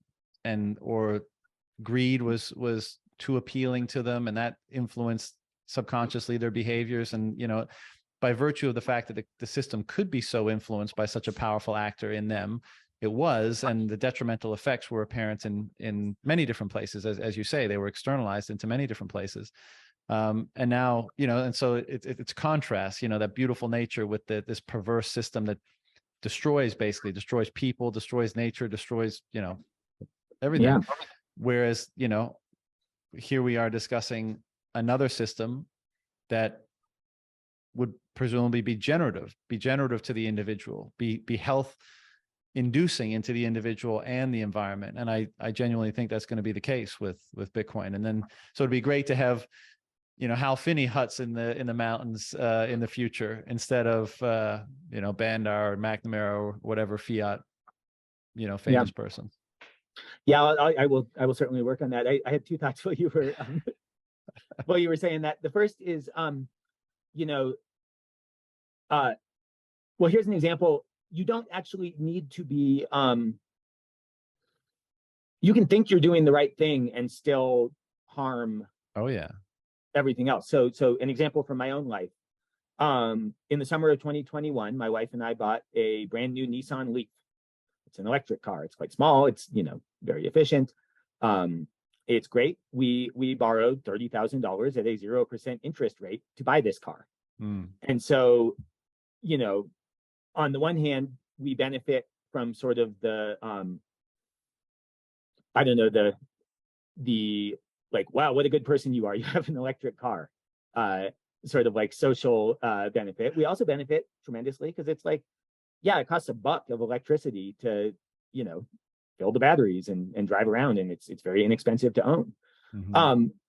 or greed was too appealing to them, and that influenced subconsciously their behaviors. And, you know, by virtue of the fact that the system could be so influenced by such a powerful actor in them, it was, and the detrimental effects were apparent in many different places. As you say, they were externalized into many different places. And now, you know, and so it's contrast, you know, that beautiful nature with this perverse system that basically destroys people, destroys nature, destroys, you know, everything. Yeah. Whereas, you know, here we are discussing another system that would presumably be generative to the individual, be health inducing into the individual and the environment. And I genuinely think that's going to be the case with Bitcoin. And then, so it'd be great to have, you know, Hal Finney huts in the mountains in the future, instead of, you know, Bandar or McNamara or whatever Fiat, you know, famous person. Yeah, I will certainly work on that. I had two thoughts while you were saying that. The first is, you know, well, here's an example. You don't actually need to be, you can think you're doing the right thing and still harm everything else. So an example from my own life. In the summer of 2021, my wife and I bought a brand new Nissan Leaf. It's an electric car. It's quite small. It's, you know, very efficient. It's great. We borrowed $30,000 at a 0% interest rate to buy this car. And so, you know, on the one hand, we benefit from sort of the, I don't know, the like, wow, what a good person you are. You have an electric car, sort of like social benefit. We also benefit tremendously because it's like, yeah, it costs $1 of electricity to, you know, fill the batteries and drive around, and it's very inexpensive to own.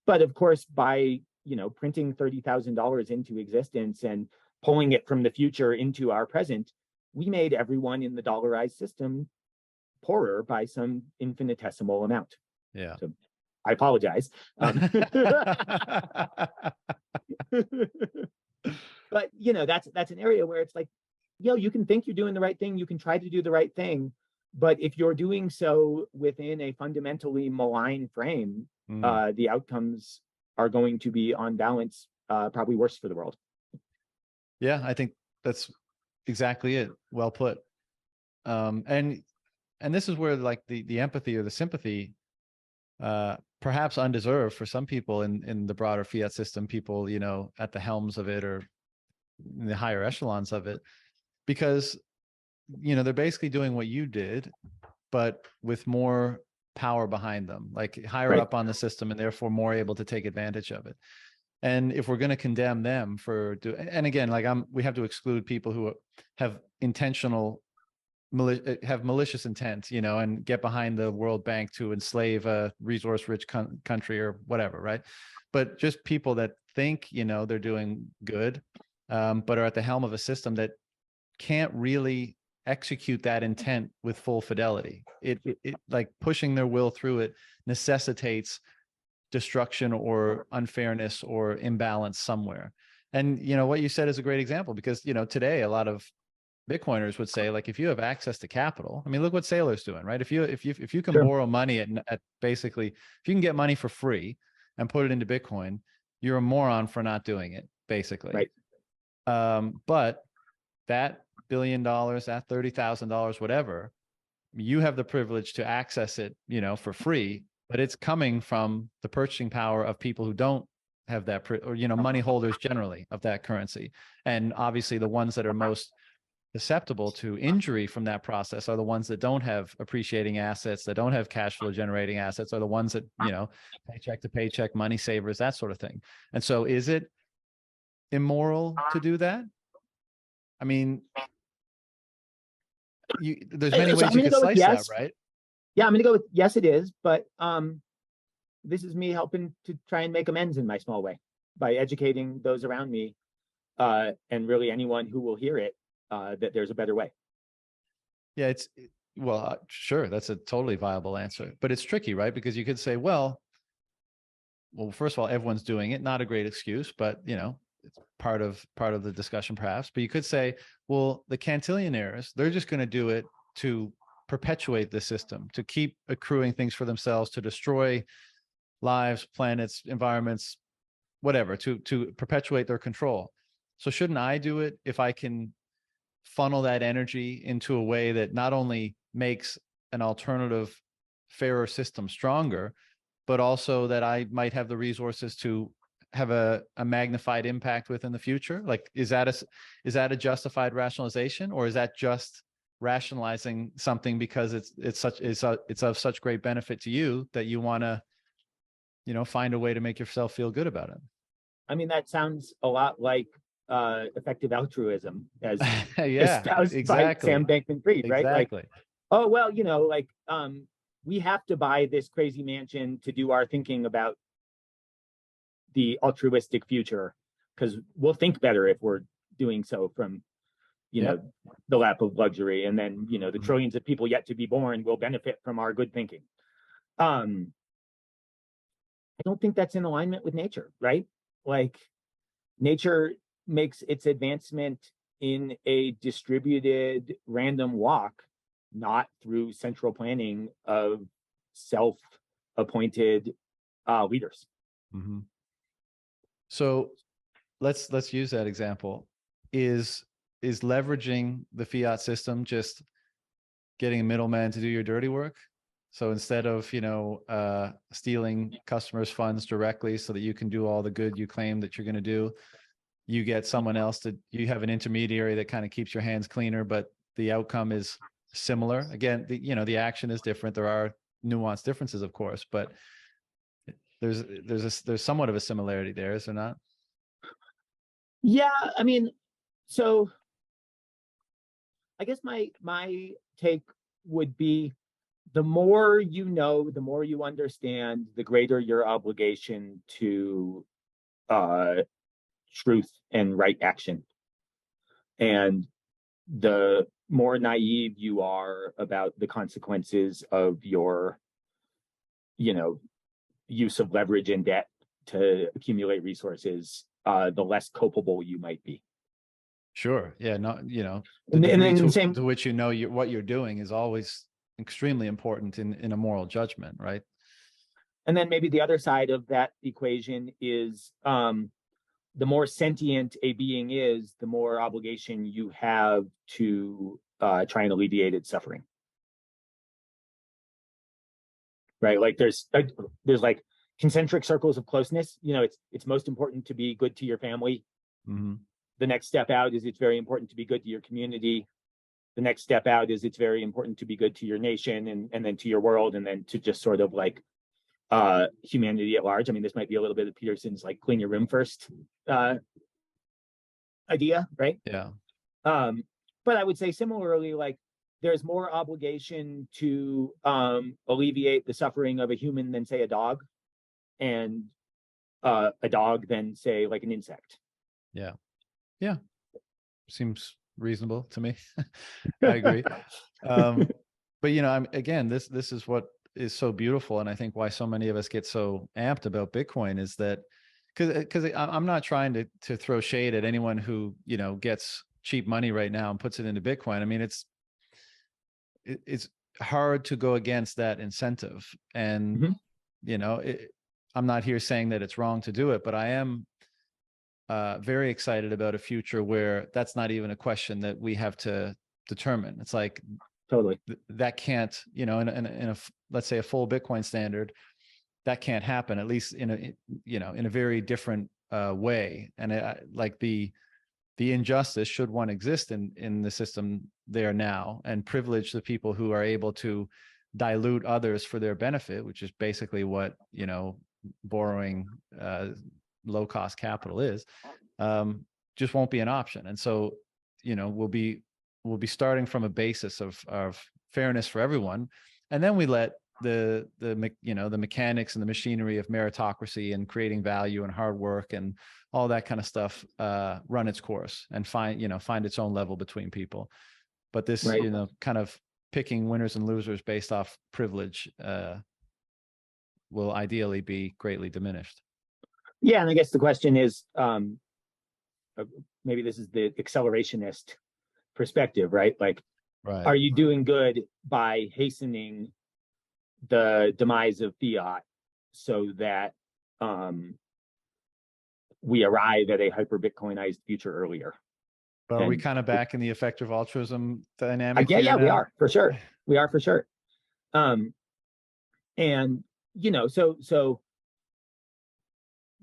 But of course, by, you know, printing $30,000 into existence and pulling it from the future into our present, we made everyone in the dollarized system poorer by some infinitesimal amount. Yeah. So I apologize. But, you know, that's an area where it's like, you know, you can think you're doing the right thing, you can try to do the right thing, but if you're doing so within a fundamentally malign frame, the outcomes are going to be, on balance, probably worse for the world. Yeah, I think that's exactly it. Well put. And this is where like the empathy or the sympathy, perhaps undeserved for some people in the broader fiat system, people, you know, at the helms of it or in the higher echelons of it, because, you know, they're basically doing what you did, but with more power behind them, like higher up on the system, and therefore more able to take advantage of it. And if we're going to condemn them for and again, like we have to exclude people who have have malicious intent, you know, and get behind the World Bank to enslave a resource-rich country or whatever, right? But just people that think, you know, they're doing good, but are at the helm of a system that can't really execute that intent with full fidelity. It like pushing their will through it necessitates destruction or unfairness or imbalance somewhere. And, you know, what you said is a great example, because, you know, today a lot of Bitcoiners would say, like, if you have access to capital, I mean, look what Sailor's doing, right? If you can borrow money at basically, if you can get money for free and put it into Bitcoin, you're a moron for not doing it, basically. Right. But that billion, at $30,000, whatever, you have the privilege to access it, for free, but it's coming from the purchasing power of people who don't have that, or, money holders generally of that currency. And obviously the ones that are most susceptible to injury from that process are the ones that don't have appreciating assets, that don't have cash flow generating assets, are the ones that, paycheck to paycheck, money savers, that sort of thing. And so is it immoral to do that? I mean, there's many ways you could slice that, right? Yeah, I'm going to go with yes, it is. But this is me helping to try and make amends in my small way by educating those around me and really anyone who will hear it that there's a better way. Yeah, sure, that's a totally viable answer, but it's tricky, right? Because you could say, well, first of all, everyone's doing it, not a great excuse, but it's part of the discussion perhaps. But you could say, well, the cantillionaires, they're just going to do it to perpetuate the system, to keep accruing things for themselves, to destroy lives, planets, environments, whatever, to perpetuate their control. So shouldn't I do it if I can funnel that energy into a way that not only makes an alternative, fairer system stronger, but also that I might have the resources to have a magnified impact within the future? Like, is that a justified rationalization, or is that just rationalizing something because it's of such great benefit to you that you want to, find a way to make yourself feel good about it? I mean, that sounds a lot like effective altruism, as yeah, espoused exactly. by Sam Bankman-Fried, right? Exactly. Like, oh well, we have to buy this crazy mansion to do our thinking about the altruistic future because we'll think better if we're doing so from the lap of luxury, and then the trillions of people yet to be born will benefit from our good thinking. I don't think that's in alignment with nature, right? Like, nature makes its advancement in a distributed random walk, not through central planning of self-appointed leaders. Mm-hmm. So let's use that example. Is leveraging the fiat system just getting a middleman to do your dirty work? So instead of stealing customers' funds directly so that you can do all the good you claim that you're going to do, you get someone else you have an intermediary that kind of keeps your hands cleaner, but the outcome is similar. Again, the action is different. There are nuanced differences, of course, but there's somewhat of a similarity there, is there not? Yeah, I mean, so I guess my take would be, the more you know, the more you understand, the greater your obligation to truth and right action. And the more naive you are about the consequences of your, use of leverage and debt to accumulate resources, the less culpable you might be. Sure. Yeah. Not, And then to which what you're doing is always extremely important in a moral judgment, right? And then maybe the other side of that equation is the more sentient a being is, the more obligation you have to try and alleviate its suffering. Right? Like there's like concentric circles of closeness. It's most important to be good to your family. Mm-hmm. The next step out is it's very important to be good to your community. The next step out is it's very important to be good to your nation and then to your world, and then to just sort of like humanity at large. I mean, this might be a little bit of Peterson's like clean your room first idea, right? Yeah. But I would say similarly, like there's more obligation to alleviate the suffering of a human than say a dog, and a dog than say like an insect. Yeah. Yeah. Seems reasonable to me. I agree. But again, this is what is so beautiful, and I think why so many of us get so amped about Bitcoin is that because I'm not trying to throw shade at anyone who gets cheap money right now and puts it into Bitcoin. I mean, it's hard to go against that incentive, and I'm not here saying that it's wrong to do it, but I am very excited about a future where that's not even a question that we have to determine. It's like totally that can't, you know, in a let's say a full Bitcoin standard, that can't happen, at least in a, you know, in a very different way. And like the injustice, should one exist in the system there now, and privilege the people who are able to dilute others for their benefit, which is basically what, you know, borrowing low cost capital is, just won't be an option. And so, you know, we'll be starting from a basis of fairness for everyone, and then we let the you know, the mechanics and the machinery of meritocracy and creating value and hard work and all that kind of stuff run its course and find its own level between people. But this, right. you know, kind of picking winners and losers based off privilege will ideally be greatly diminished. Yeah, and I guess the question is, maybe this is the accelerationist perspective, right? Like, right, are you doing good by hastening the demise of fiat so that we arrive at a hyper Bitcoinized future earlier? but are we kind of back in the effective altruism dynamic? Yeah, now? we are for sure. We are for sure. And you know, so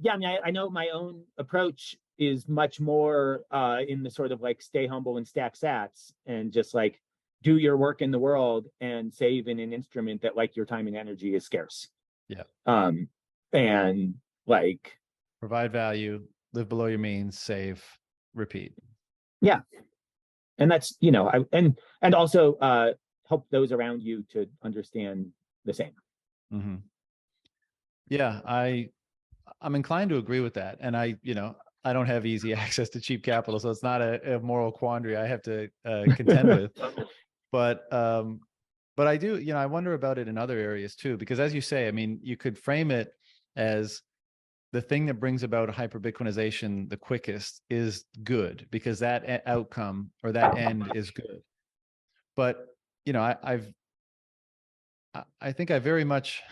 yeah, I mean, I know my own approach is much more in the sort of like stay humble and stack sats and just like do your work in the world and save in an instrument that like your time and energy is scarce. Yeah. And like provide value, live below your means, save, repeat. Yeah. And that's, you know, and also help those around you to understand the same. Mm-hmm. Yeah, I'm inclined to agree with that. And I don't have easy access to cheap capital, so it's not a moral quandary I have to contend with. But I do, you know, I wonder about it in other areas too, because as you say, I mean, you could frame it as the thing that brings about hyper-Bitcoinization the quickest is good, because that outcome or that end is good. But, you know, I think I very much,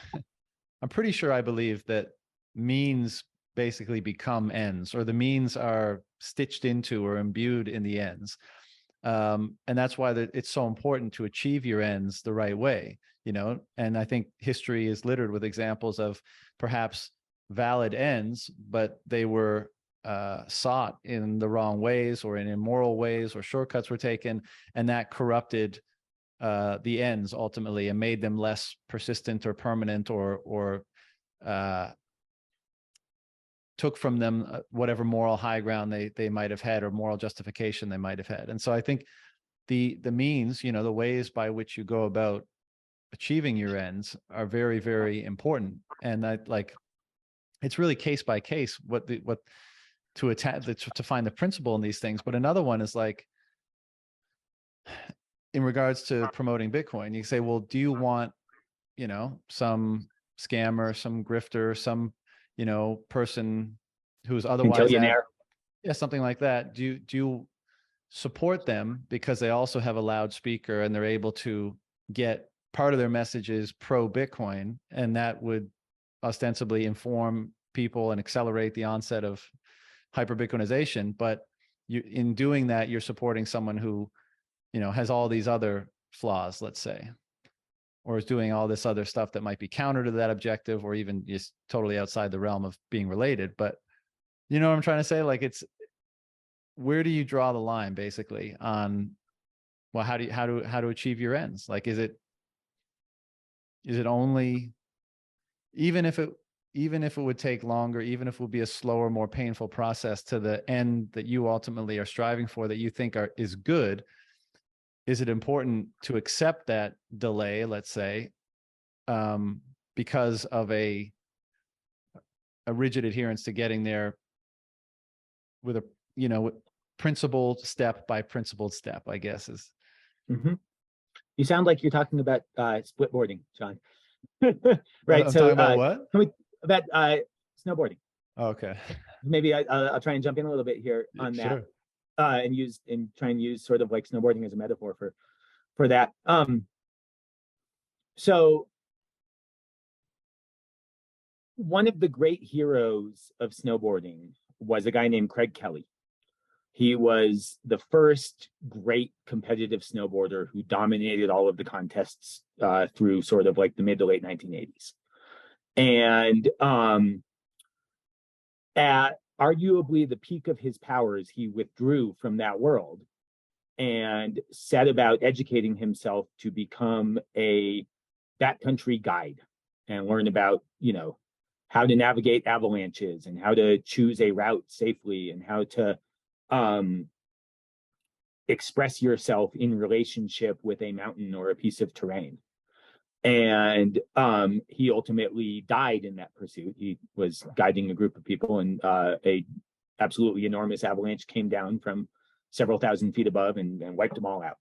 I'm pretty sure I believe that means basically become ends, or the means are stitched into or imbued in the ends. And that's why it's so important to achieve your ends the right way, you know. And I think history is littered with examples of perhaps valid ends, but they were sought in the wrong ways or in immoral ways, or shortcuts were taken, and that corrupted the ends ultimately and made them less persistent or permanent, or took from them whatever moral high ground they might have had, or moral justification they might have had. And so I think the means, you know, the ways by which you go about achieving your ends are very, very important. And that, like, it's really case by case what to attack, to find the principle in these things. But another one is like, in regards to promoting Bitcoin, you say, well, do you want, you know, some scammer, some grifter, some, you know, person who's otherwise something like that? Do you support them because they also have a loudspeaker and they're able to get part of their messages pro Bitcoin, and that would ostensibly inform people and accelerate the onset of hyper Bitcoinization? But in doing that, you're supporting someone who, you know, has all these other flaws, let's say, or is doing all this other stuff that might be counter to that objective, or even just totally outside the realm of being related. But you know what I'm trying to say? Like, it's, where do you draw the line basically on, well, how to achieve your ends? Like, is it only, even if it would take longer, even if it would be a slower, more painful process to the end that you ultimately are striving for, that you think is good, is it important to accept that delay, let's say, because of a rigid adherence to getting there with a, you know, principled step by principled step, I guess is. Mm-hmm. You sound like you're talking about split boarding, John. Right. I'm so talking about what? About snowboarding. Oh, okay. Maybe I'll try and jump in a little bit here on that. Sure. And try and use sort of like snowboarding as a metaphor for that. So one of the great heroes of snowboarding was a guy named Craig Kelly. He was the first great competitive snowboarder who dominated all of the contests through sort of like the mid to late 1980s. And at arguably the peak of his powers, he withdrew from that world and set about educating himself to become a backcountry guide and learn about, how to navigate avalanches and how to choose a route safely and how to express yourself in relationship with a mountain or a piece of terrain. And he ultimately died in that pursuit. He was guiding a group of people, and a absolutely enormous avalanche came down from several thousand feet above and wiped them all out.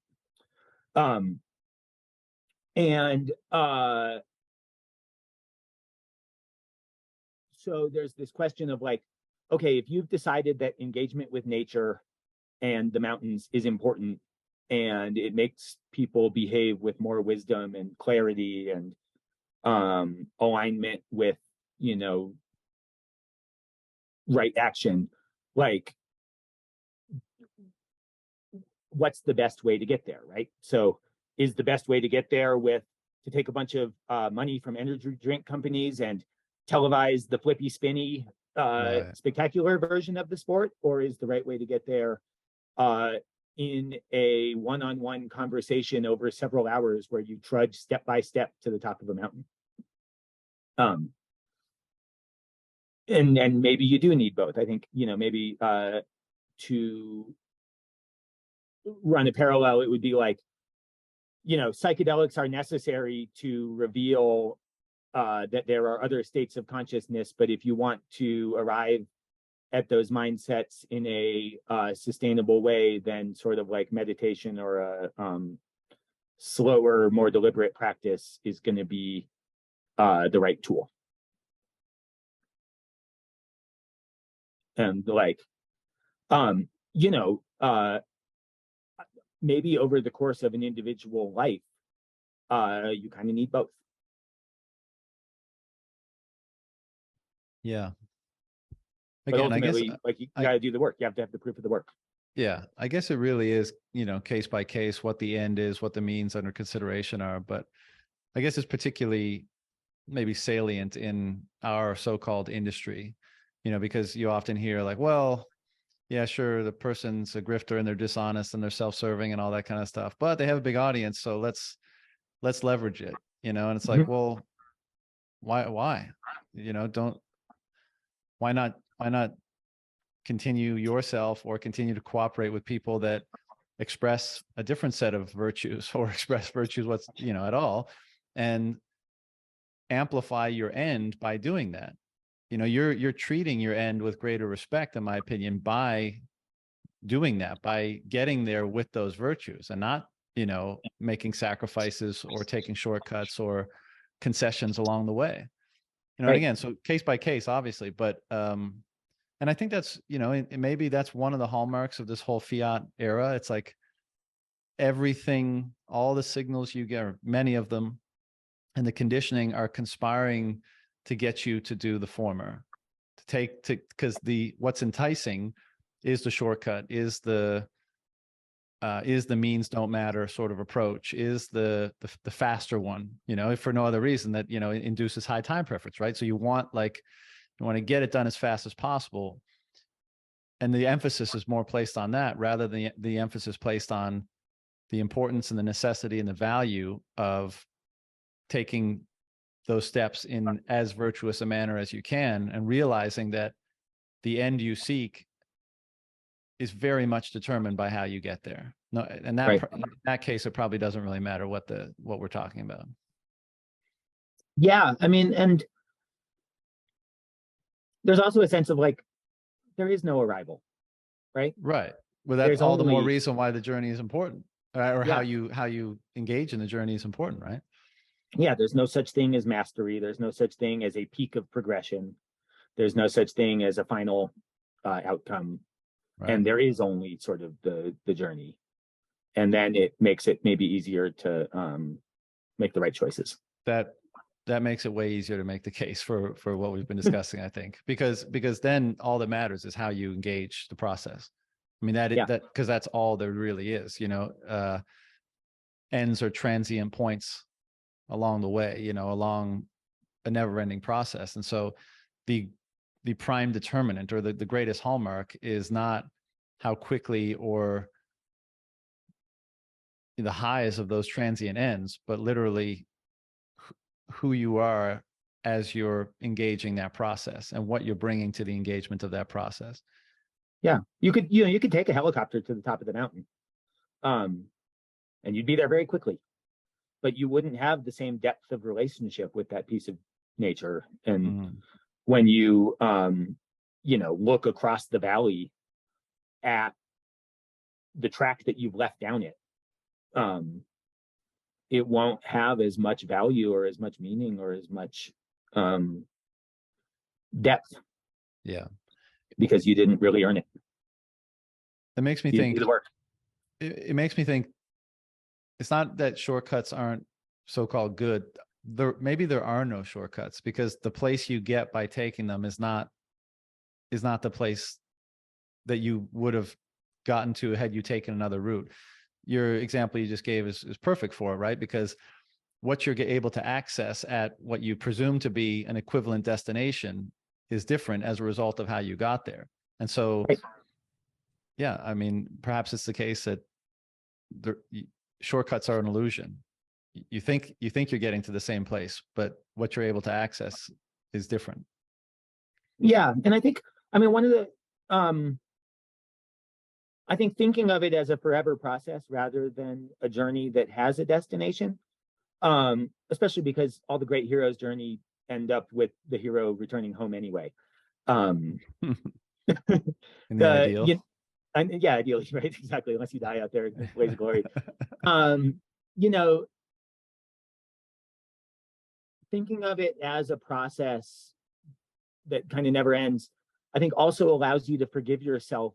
So there's this question of like, okay, if you've decided that engagement with nature and the mountains is important and it makes people behave with more wisdom and clarity and alignment with, right action, like, what's the best way to get there, right? So is the best way to get there to take a bunch of money from energy drink companies and televise the flippy spinny spectacular version of the sport, or is the right way to get there in a one-on-one conversation over several hours where you trudge step by step to the top of a mountain? And maybe you do need both. I think, maybe to run a parallel, it would be like, psychedelics are necessary to reveal that there are other states of consciousness, but if you want to arrive at those mindsets in a sustainable way, then sort of like meditation or a slower, more deliberate practice is going to be the right tool. And like, maybe over the course of an individual life, you kind of need both. Yeah. But Again, ultimately, I guess like, you got to do the work. You have to have the proof of the work. Yeah, I guess it really is, case by case, what the end is, what the means under consideration are. But I guess it's particularly maybe salient in our so-called industry, because you often hear like, well, yeah, sure, the person's a grifter and they're dishonest and they're self-serving and all that kind of stuff, but they have a big audience, so let's leverage it, and it's like, well, why, why not continue yourself or continue to cooperate with people that express a different set of virtues or express virtues at all, and amplify your end by doing that. You're treating your end with greater respect, in my opinion, by doing that, by getting there with those virtues and not, making sacrifices or taking shortcuts or concessions along the way. Right. And again, so case by case, obviously, but and I think that's, maybe that's one of the hallmarks of this whole Fiat era. It's like everything, all the signals you get, or many of them, and the conditioning are conspiring to get you to do the former, because what's enticing is the shortcut, is the means don't matter sort of approach, is the faster one, if for no other reason that, induces high time preference, right? So you want to get it done as fast as possible. And the emphasis is more placed on that rather than the emphasis placed on the importance and the necessity and the value of taking those steps in as virtuous a manner as you can, and realizing that the end you seek is very much determined by how you get there. No, and that in that case, it probably doesn't really matter what we're talking about. Yeah, I mean, and there's also a sense of like, there is no arrival, right? Right. Well, that's all the more reason why the journey is important, or how you engage in the journey is important, right? Yeah, there's no such thing as mastery. There's no such thing as a peak of progression. There's no such thing as a final outcome. Right. And there is only sort of the journey. And then it makes it maybe easier to make the right choices. That that makes it way easier to make the case for what we've been discussing, I think, because then all that matters is how you engage the process. I mean, that because that's all there really is, ends or transient points along the way, along a never-ending process. And so the prime determinant, or the greatest hallmark, is not how quickly or the highs of those transient ends, but literally who you are as you're engaging that process and what you're bringing to the engagement of that process. Yeah, you could take a helicopter to the top of the mountain, and you'd be there very quickly, but you wouldn't have the same depth of relationship with that piece of nature. And when you look across the valley at the track that you've left down it, it won't have as much value or as much meaning or as much depth. Yeah, because you didn't really earn it. It makes me think. Do the work. It makes me think. It's not that shortcuts aren't so-called good. Maybe there are no shortcuts, because the place you get by taking them is not the place that you would have gotten to had you taken another route. Your example you just gave is perfect for it, right? Because what you're able to access at what you presume to be an equivalent destination is different as a result of how you got there. And so, yeah, I mean, perhaps it's the case that shortcuts are an illusion. You think you're getting to the same place, but what you're able to access is different. Yeah, and I think, one of the I think thinking of it as a forever process rather than a journey that has a destination, especially because all the great heroes' journey end up with the hero returning home anyway. In the ideal. Yeah, ideally, right? Exactly. Unless you die out there in the blaze of glory. Thinking of it as a process that kind of never ends, I think also allows you to forgive yourself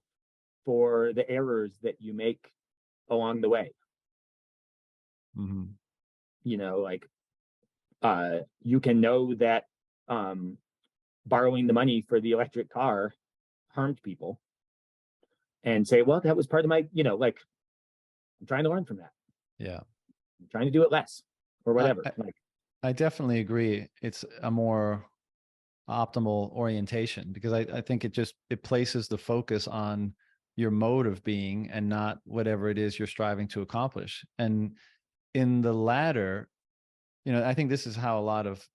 for the errors that you make along the way. You can know that borrowing the money for the electric car harmed people, and say, well, that was part of my, I'm trying to learn from that. Yeah. I'm trying to do it less or whatever. I definitely agree. It's a more optimal orientation, because I think it places the focus on your mode of being and not whatever it is you're striving to accomplish. And in the latter, I think this is how a lot of,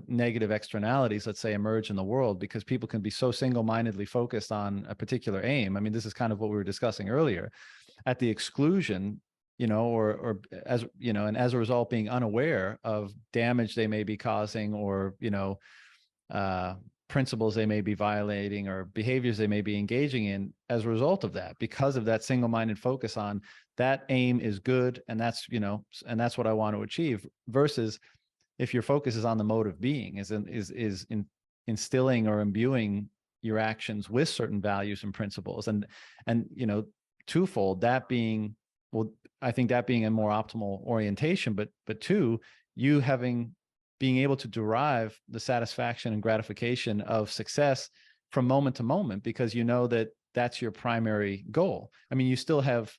negative externalities, let's say, emerge in the world, because people can be so single-mindedly focused on a particular aim. I mean, this is kind of what we were discussing earlier, at the exclusion, or as, and as a result, being unaware of damage they may be causing, or, principles they may be violating, or behaviors they may be engaging in as a result of that, because of that single-minded focus on that aim is good, and that's, and that's what I want to achieve, versus if your focus is on the mode of being, is instilling or imbuing your actions with certain values and principles, and twofold, that being, well, I think that being a more optimal orientation, but two, you being able to derive the satisfaction and gratification of success from moment to moment, because that that's your primary goal. I mean, you still have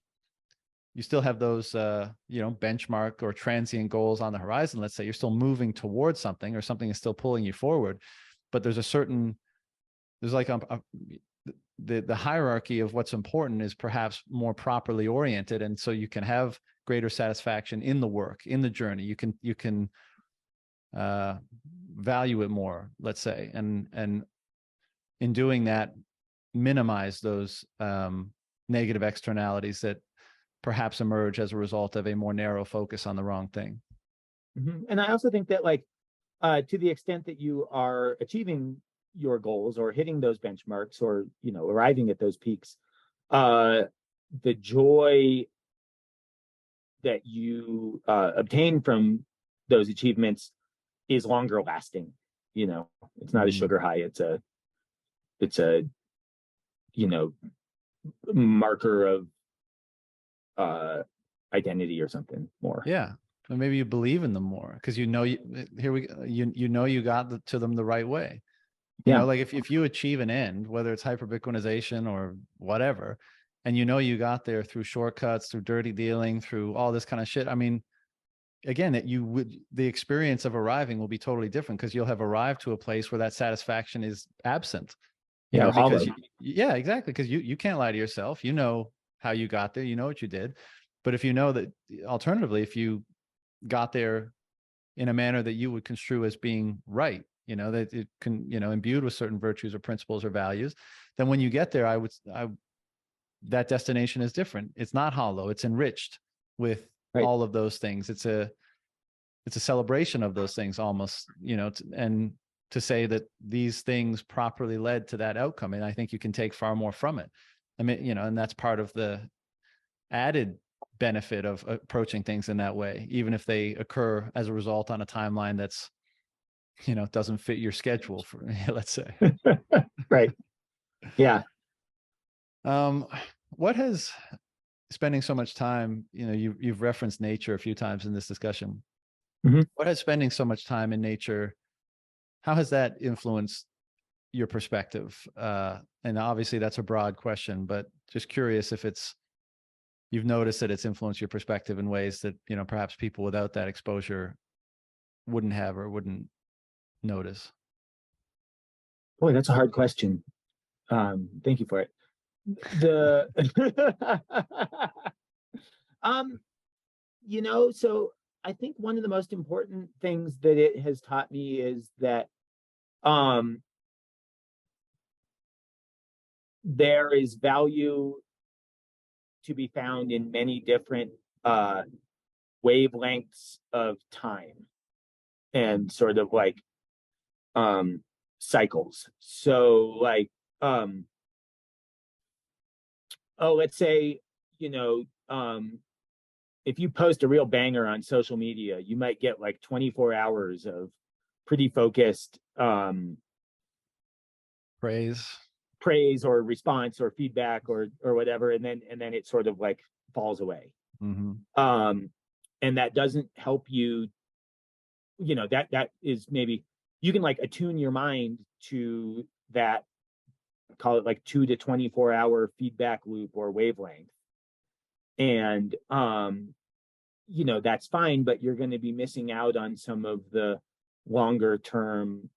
those benchmark or transient goals on the horizon. Let's say you're still moving towards something, or something is still pulling you forward, but there's like the hierarchy of what's important is perhaps more properly oriented, and so you can have greater satisfaction in the work, in the journey. You can value it more, let's say, and in doing that, minimize those negative externalities that perhaps emerge as a result of a more narrow focus on the wrong thing. And I also think that, to the extent that you are achieving your goals or hitting those benchmarks, or arriving at those peaks, the joy that you obtain from those achievements is longer lasting. It's not a sugar high. It's a marker of identity or something more. Yeah. or maybe you believe in them more because you know you got to them the right way. You know, like if you achieve an end, whether it's hyper-Bitcoinization or whatever, and you know you got there through shortcuts, through dirty dealing, through all this kind of shit. I mean, again, the experience of arriving will be totally different because you'll have arrived to a place where that satisfaction is absent. You know, because exactly, because you can't lie to yourself. You know how you got there. You know what you did. But if you know that, alternatively, if you got there in a manner that you would construe as being right, you know, that it can, you know, imbued with certain virtues or principles or values, then when you get there, that destination is different. It's not hollow. It's enriched with all of those things. It's a celebration of those things almost, you know, and to say that these things properly led to that outcome. And I think you can take far more from it. I mean, you know, and that's part of the added benefit of approaching things in that way, even if they occur as a result on a timeline that's, you know, doesn't fit your schedule for, let's say. Right. Yeah. What has spending so much time, you know, you've referenced nature a few times in this discussion. Mm-hmm. What has spending so much time in nature, how has that influenced your perspective? And obviously that's a broad question, but just curious if you've noticed that it's influenced your perspective in ways that, you know, perhaps people without that exposure wouldn't have or wouldn't notice. Boy, that's a hard question. Thank you for it. You know, so I think one of the most important things that it has taught me is that there is value to be found in many different wavelengths of time and sort of like cycles. So like let's say, you know, if you post a real banger on social media, you might get like 24 hours of pretty focused praise or response or feedback or whatever, and then it sort of like falls away. Mm-hmm. And that doesn't help you, you know, that is maybe you can like attune your mind to that, call it like 2 to 24 hour feedback loop or wavelength. And you know, that's fine, but you're going to be missing out on some of the longer term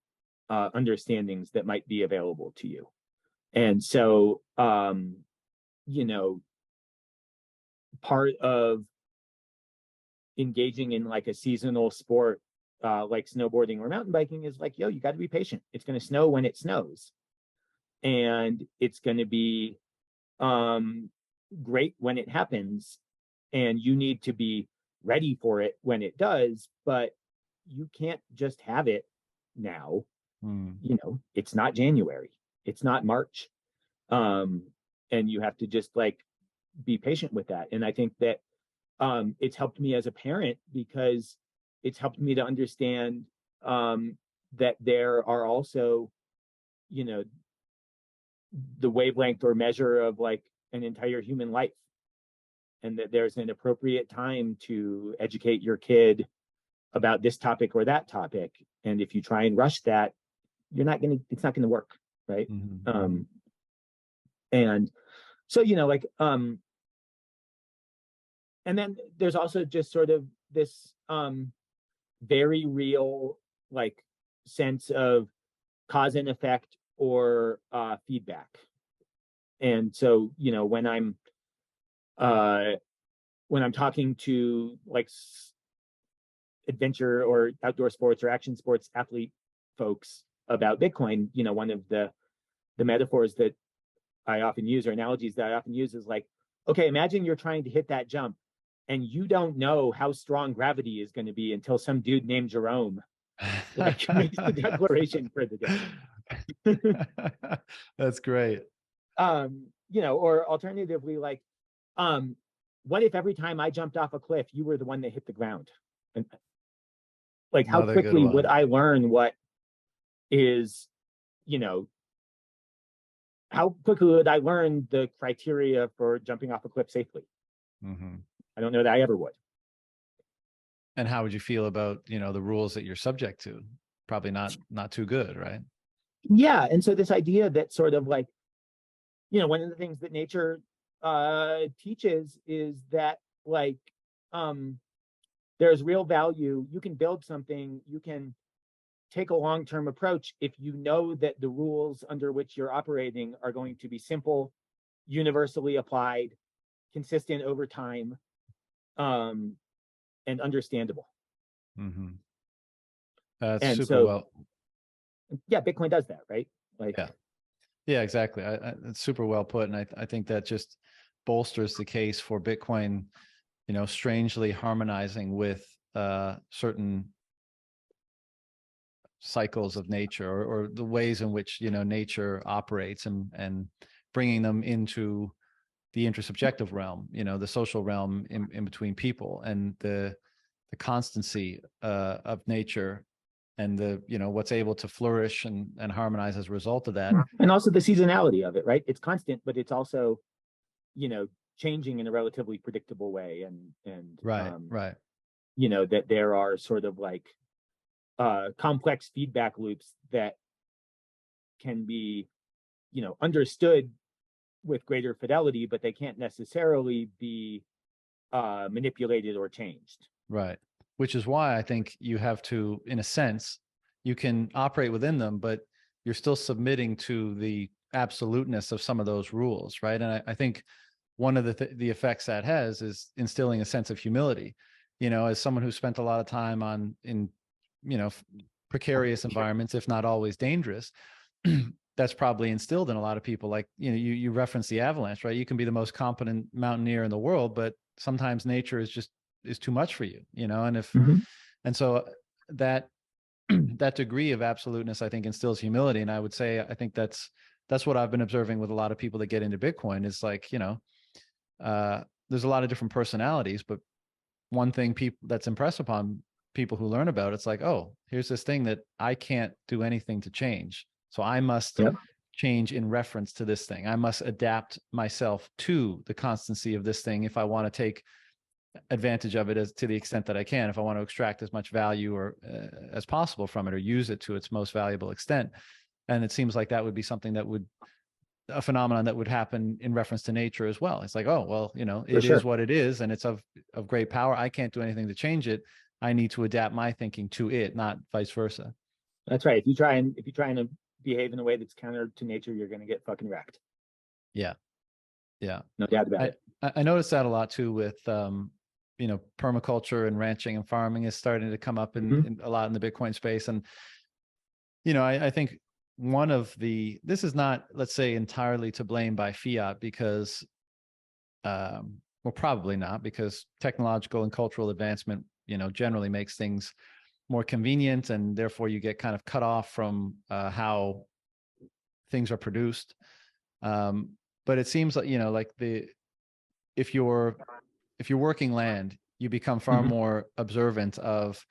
understandings that might be available to you. And so, you know, part of engaging in like a seasonal sport, like snowboarding or mountain biking is like, yo, you got to be patient. It's going to snow when it snows. And it's going to be great when it happens. And you need to be ready for it when it does, but you can't just have it now. You know, it's not January, it's not March. And you have to just like be patient with that. And I think that it's helped me as a parent because it's helped me to understand that there are also, you know, the wavelength or measure of like an entire human life, and that there's an appropriate time to educate your kid about this topic or that topic. And if you try and rush that, it's not gonna work, right? Mm-hmm. And so, you know, like, and then there's also just sort of this very real like sense of cause and effect or feedback. And so, you know, when I'm talking to like adventure or outdoor sports or action sports athlete folks about Bitcoin, you know, one of the metaphors that I often use or analogies that I often use is like, okay, imagine you're trying to hit that jump and you don't know how strong gravity is going to be until some dude named Jerome like makes the declaration for the day. That's great. You know, or alternatively, like, what if every time I jumped off a cliff, you were the one that hit the ground? And like, how quickly would I learn what is, you know, how quickly would I learn the criteria for jumping off a cliff safely? Mm-hmm. I don't know that I ever would. And how would you feel about, the rules that you're subject to? Probably not too good, right? Yeah. And so this idea that sort of like, one of the things that nature teaches is that like there's real value. You can build something, you can take a long-term approach if you know that the rules under which you're operating are going to be simple, universally applied, consistent over time, and understandable. Mm-hmm. That's And super so, well. yeah, Bitcoin does that, right? Like, Yeah, exactly. It's super well put. And I think that just bolsters the case for Bitcoin, strangely harmonizing with certain cycles of nature, or the ways in which, nature operates, and bringing them into the intersubjective realm, the social realm in between people, and the constancy of nature, and the, what's able to flourish and harmonize as a result of that. and also the seasonality of it, right? It's constant, but it's also, changing in a relatively predictable way. And Right. that there are sort of like complex feedback loops that can be, understood with greater fidelity, but they can't necessarily be manipulated or changed. Right. Which is why I think you have to, in a sense, you can operate within them, but you're still submitting to the absoluteness of some of those rules, right? And I think one of the effects that has is instilling a sense of humility. As someone who spent a lot of time in precarious environments, if not always dangerous, that's probably instilled in a lot of people. Like, you reference the avalanche, right? You can be the most competent mountaineer in the world, but sometimes nature is too much for you, and if, and so that that degree of absoluteness, I think, instills humility. And I would say, I think that's what I've been observing with a lot of people that get into Bitcoin, is like, there's a lot of different personalities, but one thing that's impressed upon people who learn about it's like, oh, here's this thing that I can't do anything to change, so I must change in reference to this thing. I must adapt myself to the constancy of this thing if I want to take advantage of it as to the extent that I can, if I want to extract as much value or as possible from it, or use it to its most valuable extent. And it seems like that would be something that would, a phenomenon that would happen in reference to nature as well. It's like, oh, well, it is what it is, and it's of great power. I can't do anything to change it. I need to adapt my thinking to it, not vice versa. That's right. If you try and behave in a way that's counter to nature, you're going to get fucking wrecked. Yeah. No doubt about it. I noticed that a lot too with, permaculture and ranching and farming is starting to come up in a lot in the Bitcoin space. And, I think this is not, let's say, entirely to blame by Fiat, because, well, probably not, because technological and cultural advancement, generally makes things more convenient, and therefore you get kind of cut off from how things are produced. But it seems like, if you're working land, you become far more observant of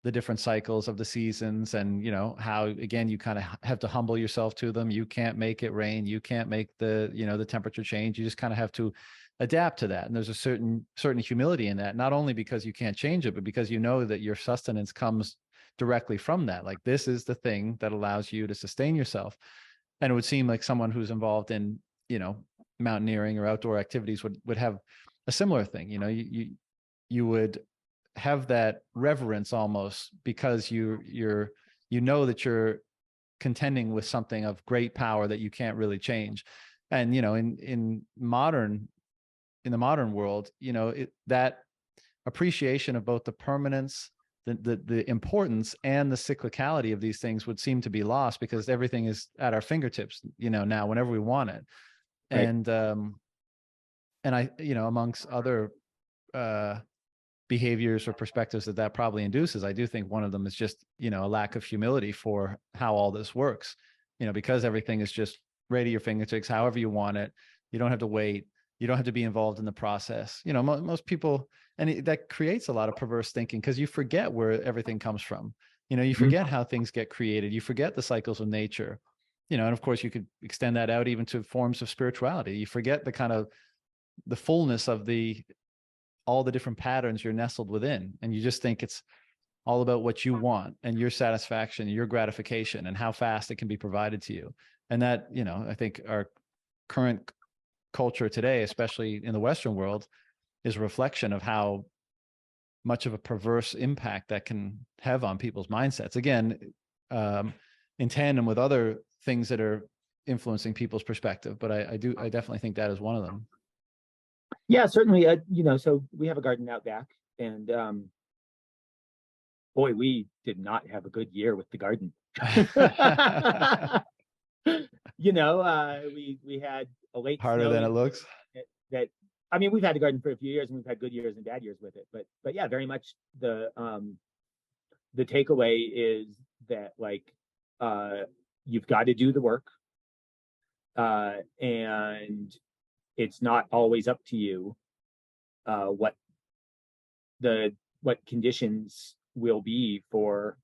the different cycles of the seasons, and how, again, you kind of have to humble yourself to them. You can't make it rain, you can't make the temperature change. You just kind of have to adapt to that. And there's a certain humility in that, not only because you can't change it, but because that your sustenance comes directly from that. Like, this is the thing that allows you to sustain yourself. And it would seem like someone who's involved in mountaineering or outdoor activities would have a similar thing. You would have that reverence almost, because that you're contending with something of great power that you can't really change. And in the modern world, that appreciation of both the permanence, the importance, and the cyclicality of these things would seem to be lost, because everything is at our fingertips, now, whenever we want it. Right. And I, amongst other behaviors or perspectives that probably induces, I do think one of them is just, a lack of humility for how all this works, because everything is just right at your fingertips, however you want it. You don't have to wait. You don't have to be involved in the process. Most people, and that creates a lot of perverse thinking, because you forget where everything comes from. You forget how things get created. You forget the cycles of nature, and of course you could extend that out even to forms of spirituality. You forget the fullness of the all the different patterns you're nestled within. And you just think it's all about what you want and your satisfaction, your gratification, and how fast it can be provided to you. And that, you know, I think our current culture today, especially in the Western world, is a reflection of how much of a perverse impact that can have on people's mindsets. Again, in tandem with other things that are influencing people's perspective. But I definitely think that is one of them. Yeah, certainly. You know, so we have a garden out back, and boy, we did not have a good year with the garden. You know, we had a late harder than it looks. That I mean, we've had the garden for a few years, and we've had good years and bad years with it. But yeah, very much the takeaway is that, like, you've got to do the work, and it's not always up to you what conditions will be for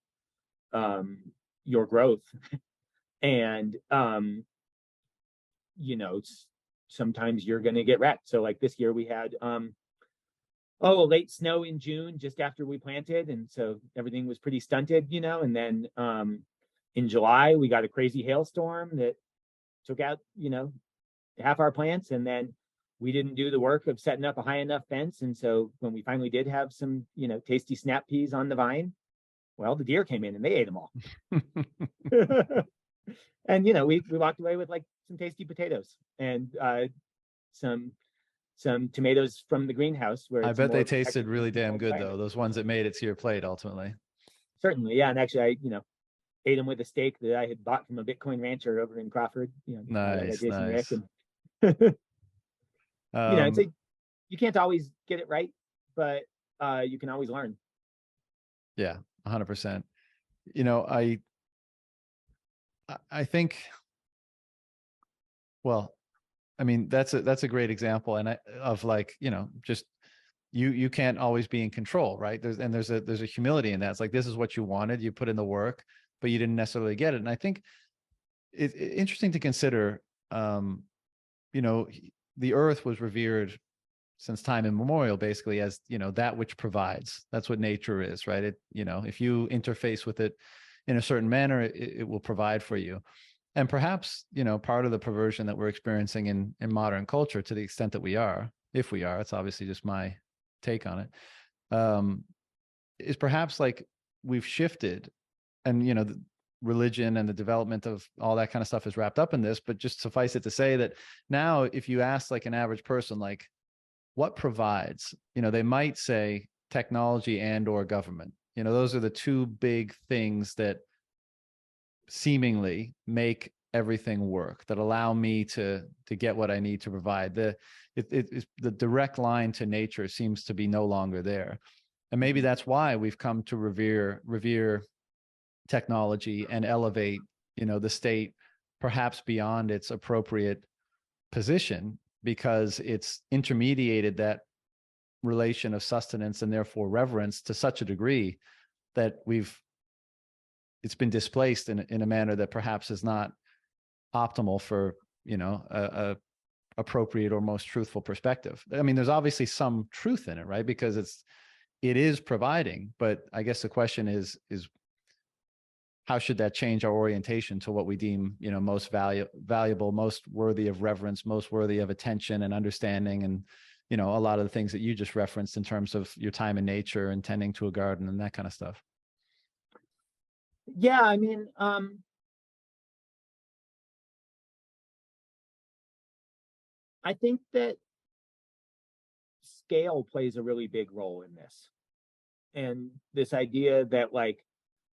your growth. And you know, sometimes you're going to get wrecked. So like this year we had a late snow in June just after we planted, and so everything was pretty stunted, you know. And then in July we got a crazy hailstorm that took out, you know, half our plants, and then we didn't do the work of setting up a high enough fence. And so when we finally did have some, you know, tasty snap peas on the vine, well, the deer came in and they ate them all. And, you know, we walked away with like some tasty potatoes and some tomatoes from the greenhouse. Where I bet they tasted really damn good, though. Those ones that made it to your plate ultimately. Certainly, yeah. And actually, I, you know, ate them with a steak that I had bought from a Bitcoin rancher over in Crawford. You know, nice. You know, it's you can't always get it right, but you can always learn. Yeah, 100%. You know, I think, well, I mean, that's a great example, and of like, you know, just you can't always be in control, right? There's a humility in that. It's like, this is what you wanted, you put in the work, but you didn't necessarily get it. And I think it's interesting to consider. You know, the earth was revered since time immemorial, basically, as, you know, that which provides. That's what nature is, right? It, you know, if you interface with it in a certain manner, it will provide for you. And perhaps, you know, part of the perversion that we're experiencing in modern culture, to the extent that we are, if we are, it's obviously just my take on it, is perhaps like we've shifted, and, you know, the religion and the development of all that kind of stuff is wrapped up in this, but just suffice it to say that now, if you ask like an average person, like, what provides, you know, they might say technology and or government. You know, those are the two big things that seemingly make everything work, that allow me to get what I need to provide. The direct line to nature seems to be no longer there. And maybe that's why we've come to revere technology and elevate, you know, the state perhaps beyond its appropriate position, because it's intermediated that relation of sustenance and therefore reverence to such a degree that it's been displaced in a manner that perhaps is not optimal for, you know, a appropriate or most truthful perspective. I mean, there's obviously some truth in it, right? Because it is providing, but I guess the question is how should that change our orientation to what we deem, you know, most valuable, most worthy of reverence, most worthy of attention and understanding, and, you know, a lot of the things that you just referenced in terms of your time in nature and tending to a garden and that kind of stuff. Yeah, I mean, I think that scale plays a really big role in this. And this idea that, like,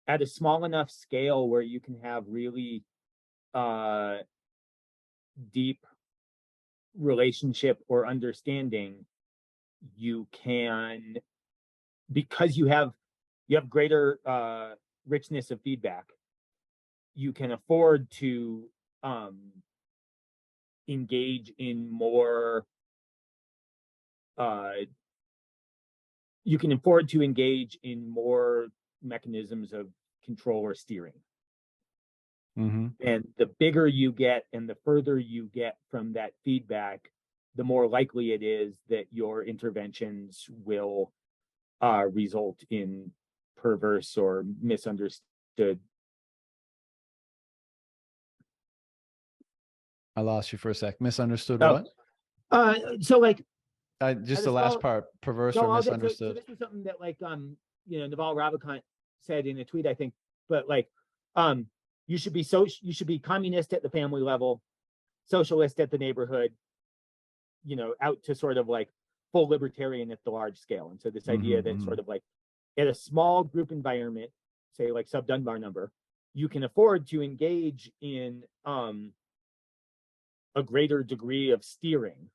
at a small enough scale where you can have really deep relationship or understanding, you can, because you have greater richness of feedback, you can afford to engage in more mechanisms of control or steering. Mm-hmm. And the bigger you get and the further you get from that feedback, the more likely it is that your interventions will result in perverse or misunderstood. I lost you for a sec. Misunderstood Oh, what? So like Just the last part, perverse or misunderstood. So this was something that like Naval Ravikant said in a tweet, I think, but like you should be communist at the family level, socialist at the neighborhood, out to sort of like full libertarian at the large scale. And so this idea that sort of like at a small group environment, say like sub Dunbar number, you can afford to engage in a greater degree of steering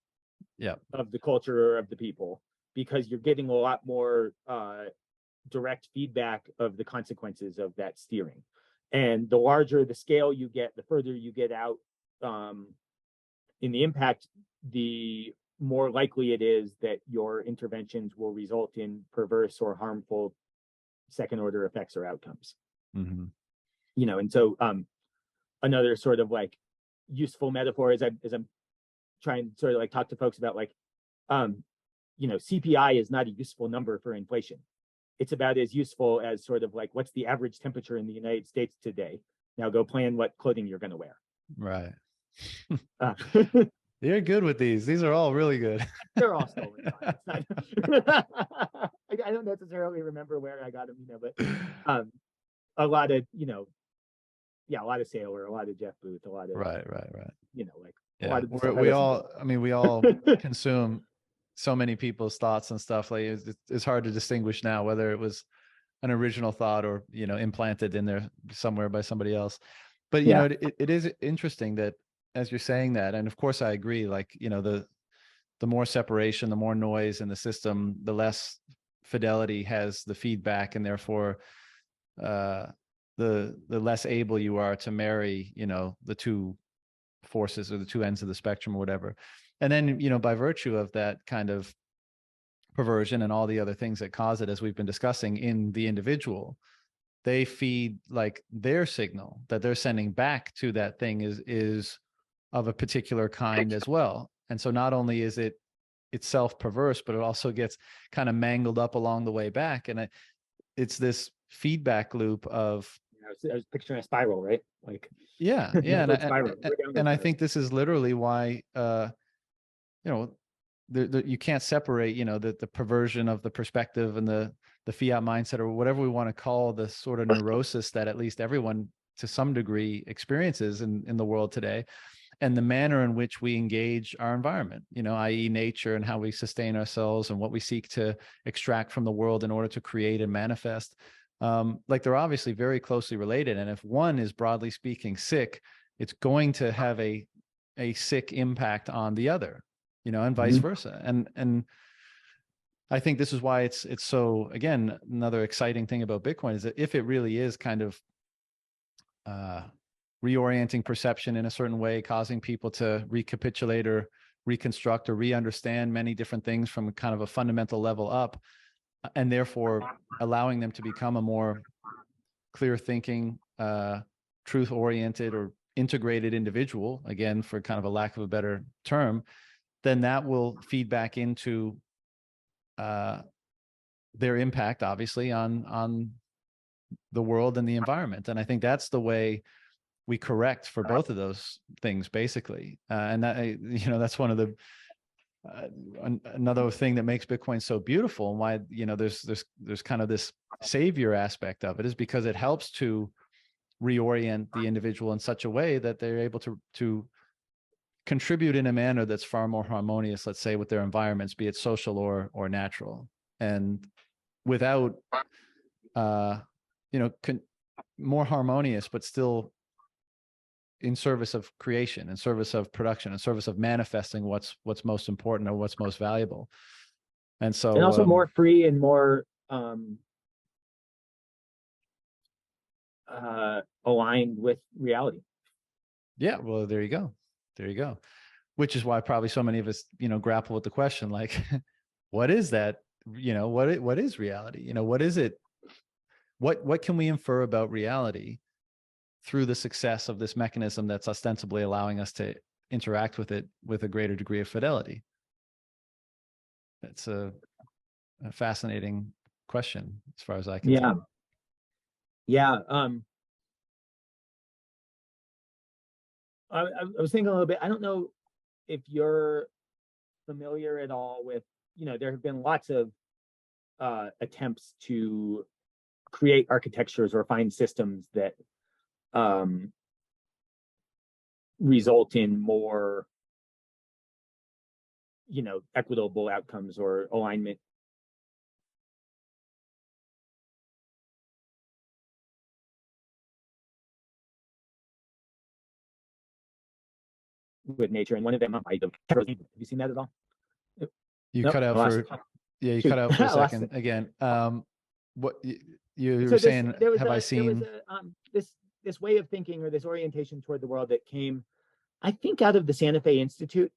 of the culture or of the people, because you're getting a lot more direct feedback of the consequences of that steering. And the larger the scale you get, the further you get out in the impact, the more likely it is that your interventions will result in perverse or harmful second order effects or outcomes. And so another sort of like useful metaphor as I'm trying to sort of like talk to folks about, like CPI is not a useful number for inflation. It's about as useful as sort of like, what's the average temperature in the United States today? Now go plan what clothing you're going to wear. Right. You're good with these. These are all really good. They're all stolen. I don't necessarily remember where I got them, but a lot of, a lot of Saylor, a lot of Jeff Booth, a lot of right. Like yeah. a lot of we all consume so many people's thoughts and stuff. Like it's hard to distinguish now whether it was an original thought or implanted in there somewhere by somebody else. But it is interesting that as you're saying that, and of course I agree, like the more separation, the more noise in the system, the less fidelity has the feedback, and therefore the less able you are to marry the two forces or the two ends of the spectrum or whatever. And then by virtue of that kind of perversion and all the other things that cause it, as we've been discussing, in the individual, they feed like their signal that they're sending back to that thing is of a particular kind as well. And so not only is it itself perverse, but it also gets kind of mangled up along the way back. And it's this feedback loop of, I was picturing a spiral, right? Like and I think this is literally why you can't separate the perversion of the perspective and the fiat mindset, or whatever we want to call the sort of neurosis that at least everyone to some degree experiences in the world today, and the manner in which we engage our environment, i.e. nature, and how we sustain ourselves and what we seek to extract from the world in order to create and manifest. Like they're obviously very closely related. And if one is, broadly speaking, sick, it's going to have a sick impact on the other, and vice versa. And I think this is why it's so, again, another exciting thing about Bitcoin is that if it really is kind of reorienting perception in a certain way, causing people to recapitulate or reconstruct or re-understand many different things from kind of a fundamental level up, and therefore allowing them to become a more clear thinking, truth-oriented or integrated individual, again, for kind of a lack of a better term, then that will feed back into their impact, obviously, on the world and the environment. And I think that's the way we correct for both of those things, basically. And that, that's one of the another thing that makes Bitcoin so beautiful, and why there's kind of this savior aspect of it, is because it helps to reorient the individual in such a way that they're able to contribute in a manner that's far more harmonious, let's say, with their environments, be it social or natural, and without more harmonious, but still in service of creation, in service of production, in service of manifesting what's most important or what's most valuable. And so, and also more free and more aligned with reality. Yeah, well, there you go. Which is why probably so many of us, grapple with the question, like, what is that? What is reality? What is it? What can we infer about reality through the success of this mechanism that's ostensibly allowing us to interact with it with a greater degree of fidelity? it's a fascinating question as far as I can Yeah. tell. Yeah. I was thinking a little bit, I don't know if you're familiar at all with, there have been lots of attempts to create architectures or find systems that result in more, equitable outcomes or alignment with nature. And one of them might have you seen that at all? You Nope, cut out for, yeah, you Shoot. cut out for a I lost second it. again. What you So were saying, there was have I seen? this way of thinking or this orientation toward the world that came, I think, out of the Santa Fe Institute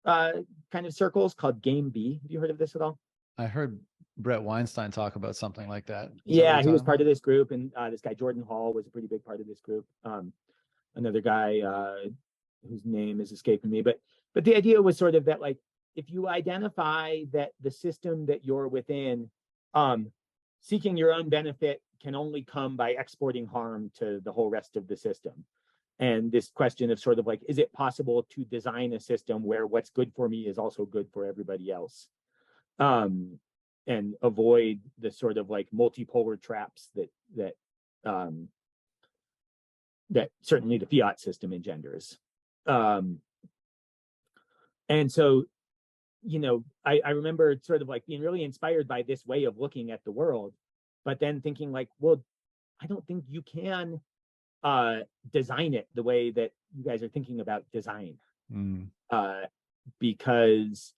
kind of circles called Game B. Have you heard of this at all? I heard Brett Weinstein talk about something like that. Yeah, he was part of this group, and this guy Jordan Hall was a pretty big part of this group. Another guy whose name is escaping me, but the idea was sort of that, like, if you identify that the system that you're within, seeking your own benefit can only come by exporting harm to the whole rest of the system. And this question of sort of like, is it possible to design a system where what's good for me is also good for everybody else? And avoid the sort of like multipolar traps that certainly the fiat system engenders. And so, I remember sort of like being really inspired by this way of looking at the world, but then thinking like, well, I don't think you can design it the way that you guys are thinking about design, because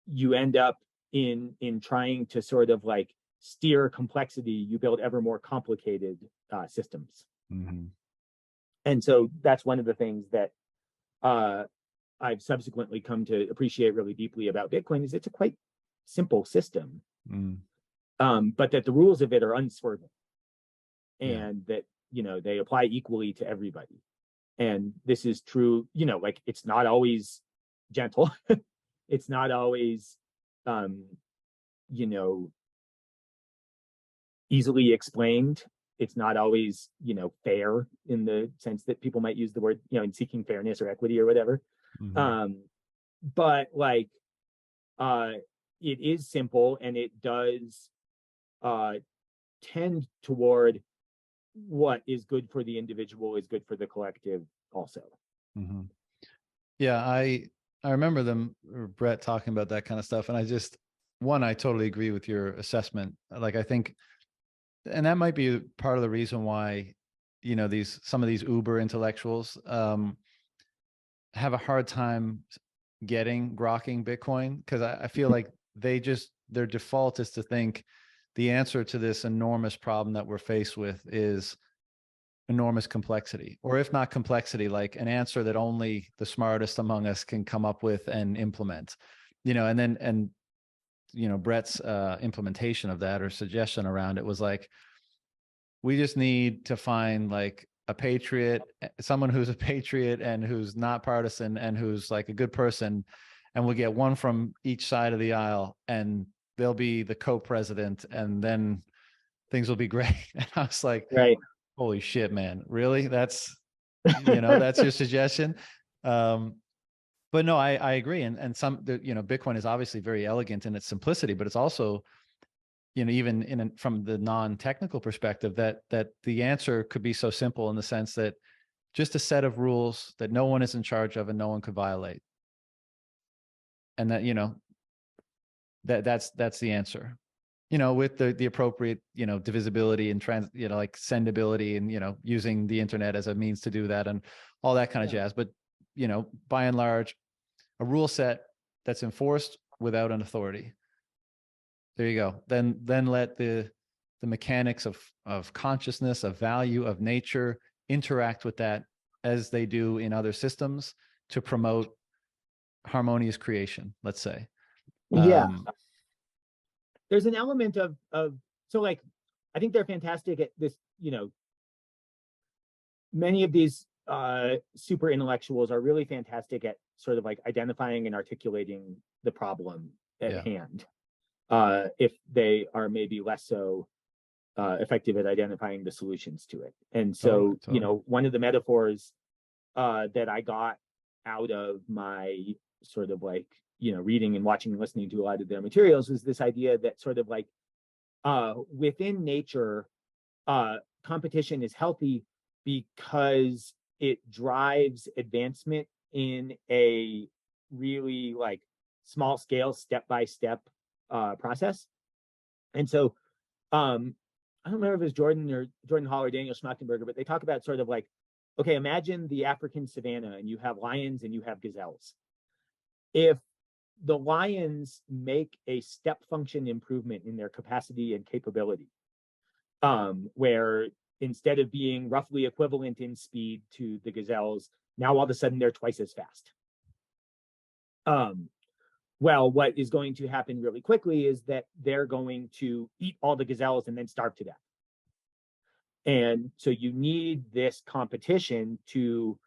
you end up in trying to sort of like steer complexity, you build ever more complicated systems. And so that's one of the things that I've subsequently come to appreciate really deeply about Bitcoin is it's a quite simple system, but that the rules of it are unswerving, and that they apply equally to everybody. And this is true, like it's not always gentle, it's not always easily explained. It's not always, fair in the sense that people might use the word, in seeking fairness or equity or whatever. But like, it is simple, and it does tend toward what is good for the individual is good for the collective also. Yeah, I remember Brett talking about that kind of stuff, and I totally agree with your assessment. Like, I think, and that might be part of the reason why, some of these uber intellectuals have a hard time grokking Bitcoin, because I feel like their default is to think the answer to this enormous problem that we're faced with is enormous complexity, or if not complexity, like an answer that only the smartest among us can come up with and implement, and Brett's implementation of that, or suggestion around it, was like, we just need to find like a patriot, someone who's a patriot and who's not partisan and who's like a good person, and we'll get one from each side of the aisle, and they'll be the co-president, and then things will be great. And I was like, right, holy shit, man, really? That's that's your suggestion? But no, I agree. And Bitcoin is obviously very elegant in its simplicity, but it's also, even from the non-technical perspective, that the answer could be so simple in the sense that just a set of rules that no one is in charge of and no one could violate. And that, that's the answer, with the appropriate, divisibility and like sendability, and, using the internet as a means to do that and all that kind of jazz. But, by and large, a rule set that's enforced without an authority. There you go. Then let the mechanics of consciousness, of value, of nature interact with that as they do in other systems to promote harmonious creation, let's say. Yeah. There's an element of so, like, I think they're fantastic at this, many of these super intellectuals are really fantastic at sort of like identifying and articulating the problem at hand. if they are maybe less so effective at identifying the solutions to it. And so, Totally. one of the metaphors that I got out of my sort of like, reading and watching and listening to a lot of their materials was this idea that sort of like within nature, competition is healthy because it drives advancement in a really like small scale, step by step process. And so, I don't remember if it was Jordan Hall or Daniel Schmachtenberger, but they talk about sort of like, okay, imagine the African savanna and you have lions and you have gazelles. If the lions make a step function improvement in their capacity and capability, where instead of being roughly equivalent in speed to the gazelles, now all of a sudden they're twice as fast. Well, what is going to happen really quickly is that they're going to eat all the gazelles and then starve to death. And so you need this competition to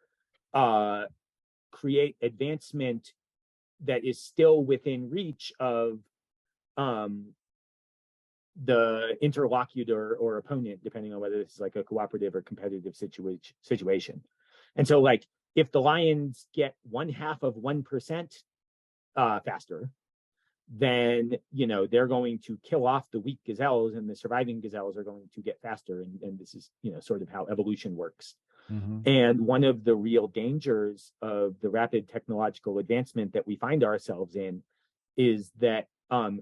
create advancement that is still within reach of the interlocutor or opponent, depending on whether this is like a cooperative or competitive situation. And so like if the lions get 1/2 of 1% faster, then they're going to kill off the weak gazelles and the surviving gazelles are going to get faster. And this is sort of how evolution works. Mm-hmm. And one of the real dangers of the rapid technological advancement that we find ourselves in is that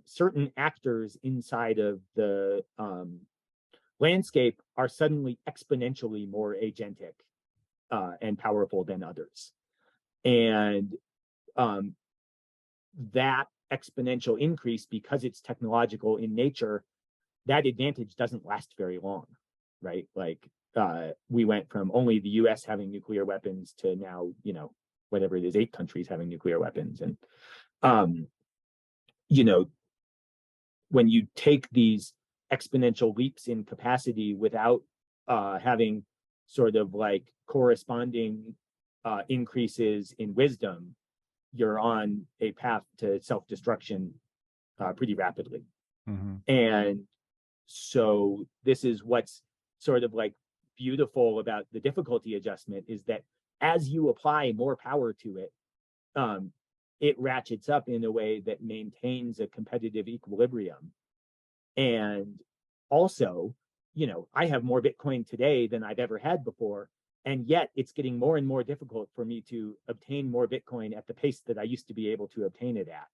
certain actors inside of the landscape are suddenly exponentially more agentic and powerful than others. And that exponential increase, because it's technological in nature, that advantage doesn't last very long, right? Like we went from only the US having nuclear weapons to now, whatever it is, 8 countries having nuclear weapons. And, when you take these exponential leaps in capacity without having sort of like corresponding increases in wisdom, you're on a path to self-destruction pretty rapidly. Mm-hmm. And so this is what's sort of like beautiful about the difficulty adjustment, is that as you apply more power to it, it ratchets up in a way that maintains a competitive equilibrium. And also, I have more Bitcoin today than I've ever had before. And yet it's getting more and more difficult for me to obtain more Bitcoin at the pace that I used to be able to obtain it at.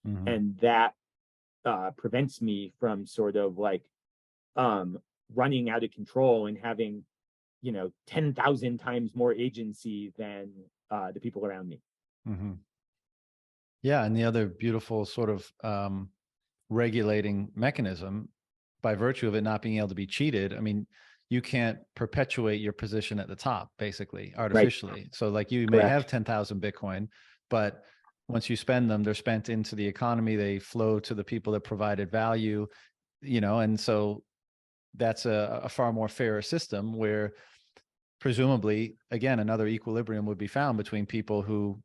Mm-hmm. And that prevents me from sort of like running out of control and having, 10,000 times more agency than the people around me. Mm-hmm. Yeah. And the other beautiful sort of regulating mechanism, by virtue of it not being able to be cheated, I mean, you can't perpetuate your position at the top, basically, artificially. Right. So like you may have 10,000 Bitcoin, but once you spend them, they're spent into the economy. They flow to the people that provided value, and so that's a far more fairer system where presumably, again, another equilibrium would be found between people who,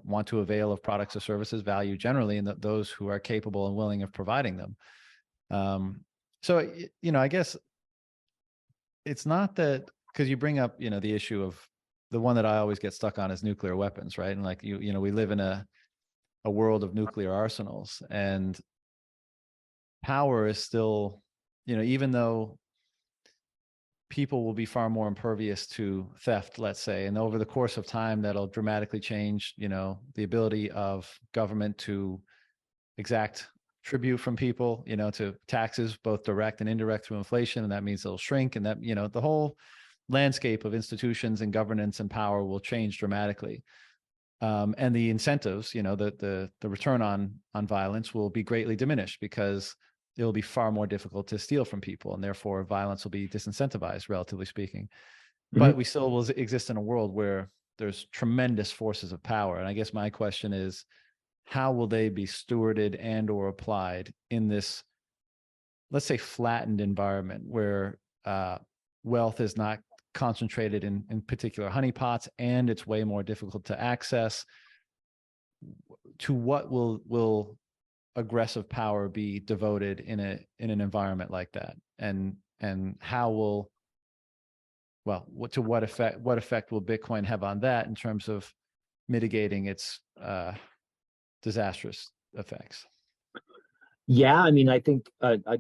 want to avail of products or services, value generally, and those who are capable and willing of providing them. So, I guess it's not that, because you bring up, the issue of the one that I always get stuck on is nuclear weapons, right? And like, we live in a world of nuclear arsenals, and power is still, even though people will be far more impervious to theft, let's say, and over the course of time, that'll dramatically change, the ability of government to exact tribute from people, to taxes, both direct and indirect through inflation. And that means they'll shrink, and that, the whole landscape of institutions and governance and power will change dramatically. And the incentives, the return on violence will be greatly diminished, because it will be far more difficult to steal from people, and therefore violence will be disincentivized, relatively speaking. Mm-hmm. But we still will exist in a world where there's tremendous forces of power. And I guess my question is, how will they be stewarded and or applied in this, let's say, flattened environment where wealth is not concentrated in particular honeypots, and it's way more difficult to access? To what will aggressive power be devoted in an environment like that, and how will, well, what effect will Bitcoin have on that in terms of mitigating its disastrous effects? Yeah, I mean, I think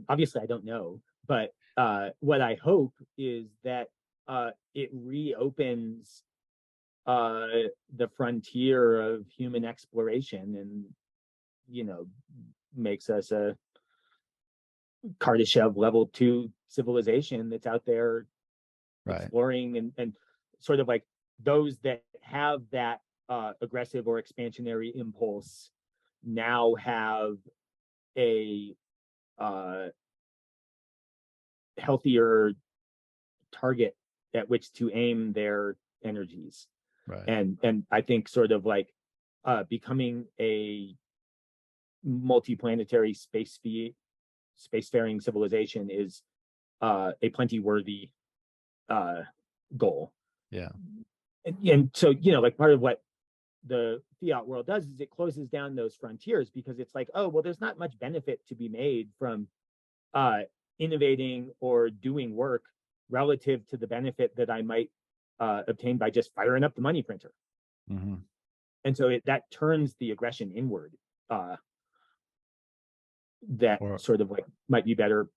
obviously I don't know, but what I hope is that it reopens the frontier of human exploration, and makes us a Kardashev level 2 civilization that's out there exploring, and sort of like those that have that aggressive or expansionary impulse now have a healthier target at which to aim their energies. Right. And I think sort of like becoming a multi-planetary spacefaring civilization is a plenty worthy goal. Yeah. And so, like part of what the fiat world does is it closes down those frontiers, because it's like, oh, well, there's not much benefit to be made from innovating or doing work relative to the benefit that I might obtain by just firing up the money printer. Mm-hmm. And so that turns the aggression inward. That sort of like might be better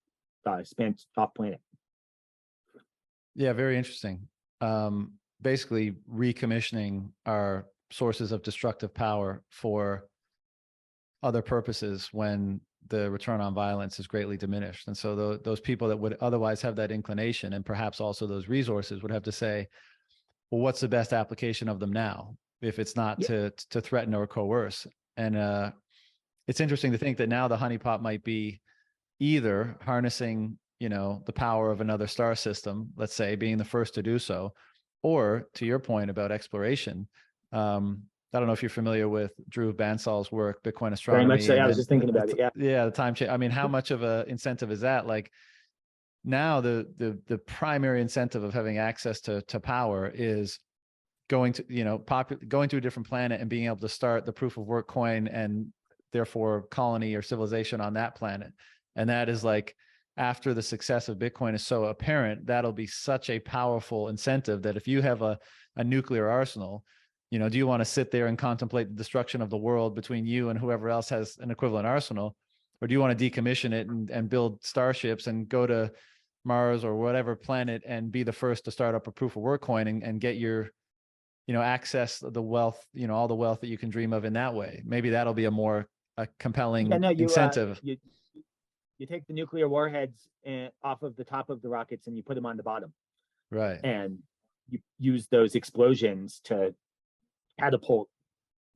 spent off planet. Yeah, very interesting. Basically recommissioning our sources of destructive power for other purposes when the return on violence is greatly diminished. And so those people that would otherwise have that inclination, and perhaps also those resources, would have to say, well, what's the best application of them now, if it's not to threaten or coerce? And it's interesting to think that now the honeypot might be either harnessing, the power of another star system, let's say, being the first to do so, or to your point about exploration. I don't know if you're familiar with Drew Bansal's work, Bitcoin Astronomy. Very much so. Yeah, I was just thinking about it. Yeah. Yeah, the time change. I mean, how much of an incentive is that? Like now, the primary incentive of having access to power is going to, going to a different planet and being able to start the proof of work coin and therefore colony or civilization on that planet. And that is like, after the success of Bitcoin is so apparent, that'll be such a powerful incentive that if you have a nuclear arsenal, do you want to sit there and contemplate the destruction of the world between you and whoever else has an equivalent arsenal? Or do you want to decommission it and build starships and go to Mars or whatever planet and be the first to start up a proof of work coin and get your, access the wealth, all the wealth that you can dream of in that way? Maybe that'll be a compelling incentive. You take the nuclear warheads off of the top of the rockets and you put them on the bottom. Right. And you use those explosions to catapult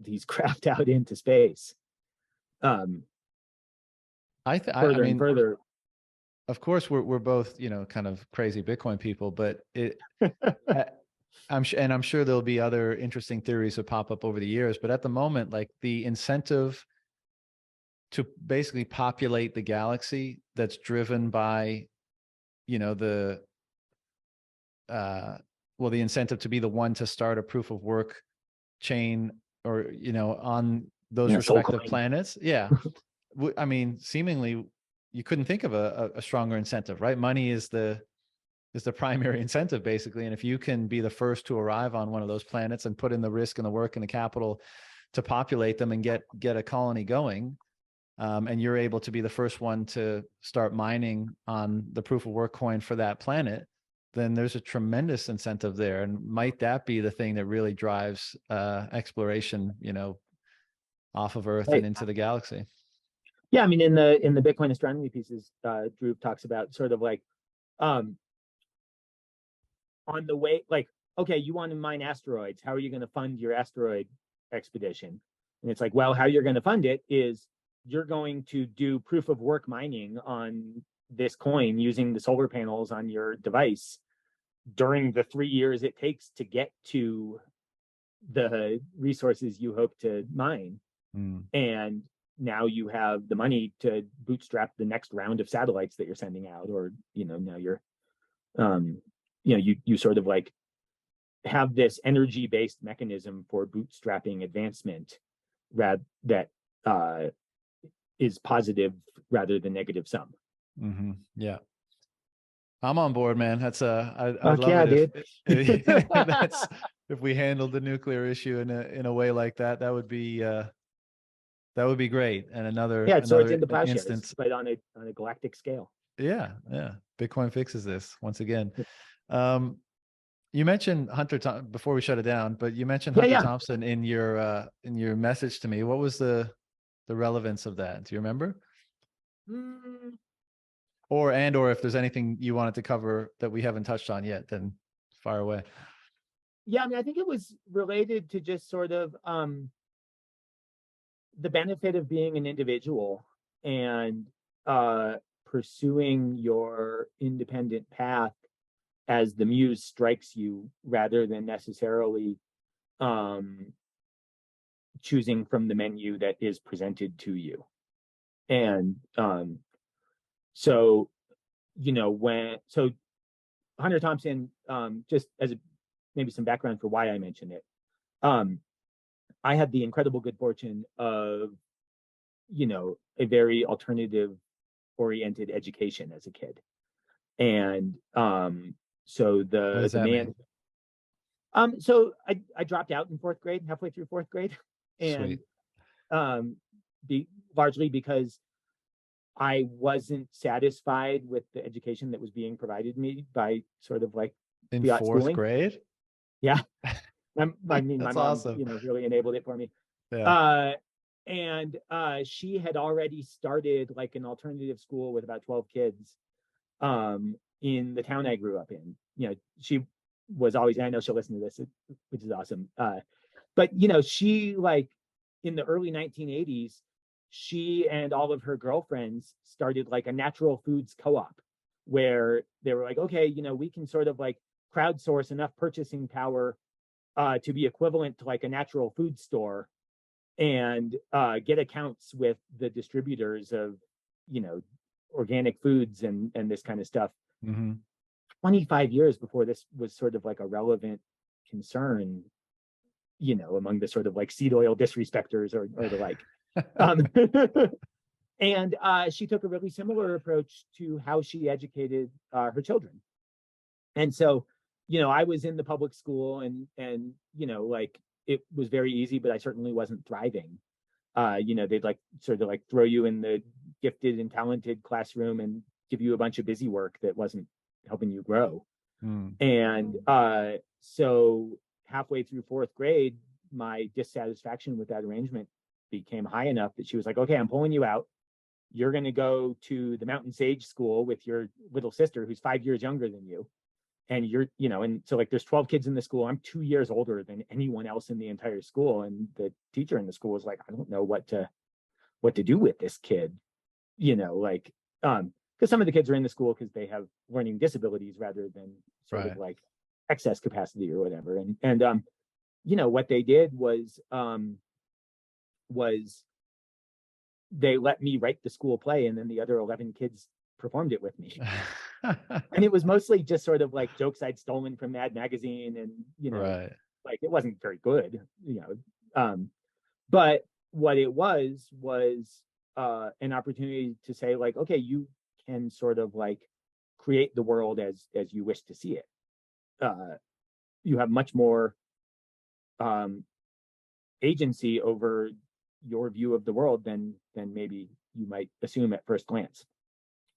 these craft out into space. Further and further. Of course, we're both, kind of crazy Bitcoin people, but I'm sure there'll be other interesting theories that pop up over the years. But at the moment, like the incentive to basically populate the galaxy that's driven by, the incentive to be the one to start a proof of work chain or, on those respective planets. Yeah. I mean, seemingly you couldn't think of a stronger incentive, right? Money is the primary incentive basically. And if you can be the first to arrive on one of those planets and put in the risk and the work and the capital to populate them and get a colony going, and you're able to be the first one to start mining on the proof of work coin for that planet, then there's a tremendous incentive there. And might that be the thing that really drives exploration, off of Earth and into the galaxy? Yeah, I mean, in the Bitcoin astronomy pieces, Drew talks about sort of like on the way, like, okay, you want to mine asteroids. How are you going to fund your asteroid expedition? And it's like, well, how you're going to fund it is you're going to do proof of work mining on this coin using the solar panels on your device during the 3 years it takes to get to the resources you hope to mine. And now you have the money to bootstrap the next round of satellites that you're sending out, or now you're you sort of like have this energy-based mechanism for bootstrapping advancement that is positive rather than negative sum. Yeah. I'm on board, man. That's I'd Fuck love yeah, it dude. that's if we handled the nuclear issue in a way like that, that would be great. And Yeah, it's swords another into plowshares, instance. but on a galactic scale. Yeah, yeah. Bitcoin fixes this once again. You mentioned before we shut it down, but you mentioned Hunter Thompson in your message to me. What was the relevance of that? Do you remember? Or if there's anything you wanted to cover that we haven't touched on yet, then fire away. Yeah, I mean, I think it was related to just sort of the benefit of being an individual and pursuing your independent path as the muse strikes you, rather than necessarily choosing from the menu that is presented to you. And so, Hunter Thompson, just as maybe some background for why I mention it, I had the incredible good fortune of, a very alternative oriented education as a kid. And so the man, so I dropped out in fourth grade, halfway through fourth grade, and largely because I wasn't satisfied with the education that was being provided me by sort of like in Fiat fourth schooling. grade. Yeah, I mean, my mom, awesome. Really enabled it for me. Yeah. And she had already started like an alternative school with about 12 kids in the town I grew up in. She was always, and I know she'll listen to this, which is awesome. But she, like, in the early 1980s, she and all of her girlfriends started like a natural foods co-op, where they were like, okay, we can sort of like crowdsource enough purchasing power to be equivalent to like a natural food store, and get accounts with the distributors of, organic foods and this kind of stuff. 25 years before this was sort of like a relevant concern, among the sort of like seed oil disrespecters or the like. And she took a really similar approach to how she educated her children. And so, I was in the public school, and like, it was very easy, but I certainly wasn't thriving. They'd like sort of like throw you in the gifted and talented classroom and give you a bunch of busy work that wasn't helping you grow. And so halfway through fourth grade, my dissatisfaction with that arrangement became high enough that she was like, okay, I'm pulling you out. You're going to go to the Mountain Sage School with your little sister, who's 5 years younger than you. And and so like there's 12 kids in the school. I'm 2 years older than anyone else in the entire school. And the teacher in the school was like, I don't know what to do with this kid, because some of the kids are in the school because they have learning disabilities rather than sort of like excess capacity or whatever. And what they did was they let me write the school play, and then the other 11 kids performed it with me. And it was mostly just sort of like jokes I'd stolen from Mad Magazine, and like, it wasn't very good, but what it was an opportunity to say, like, okay, you can sort of like create the world as you wish to see it. You have much more agency over your view of the world than maybe you might assume at first glance.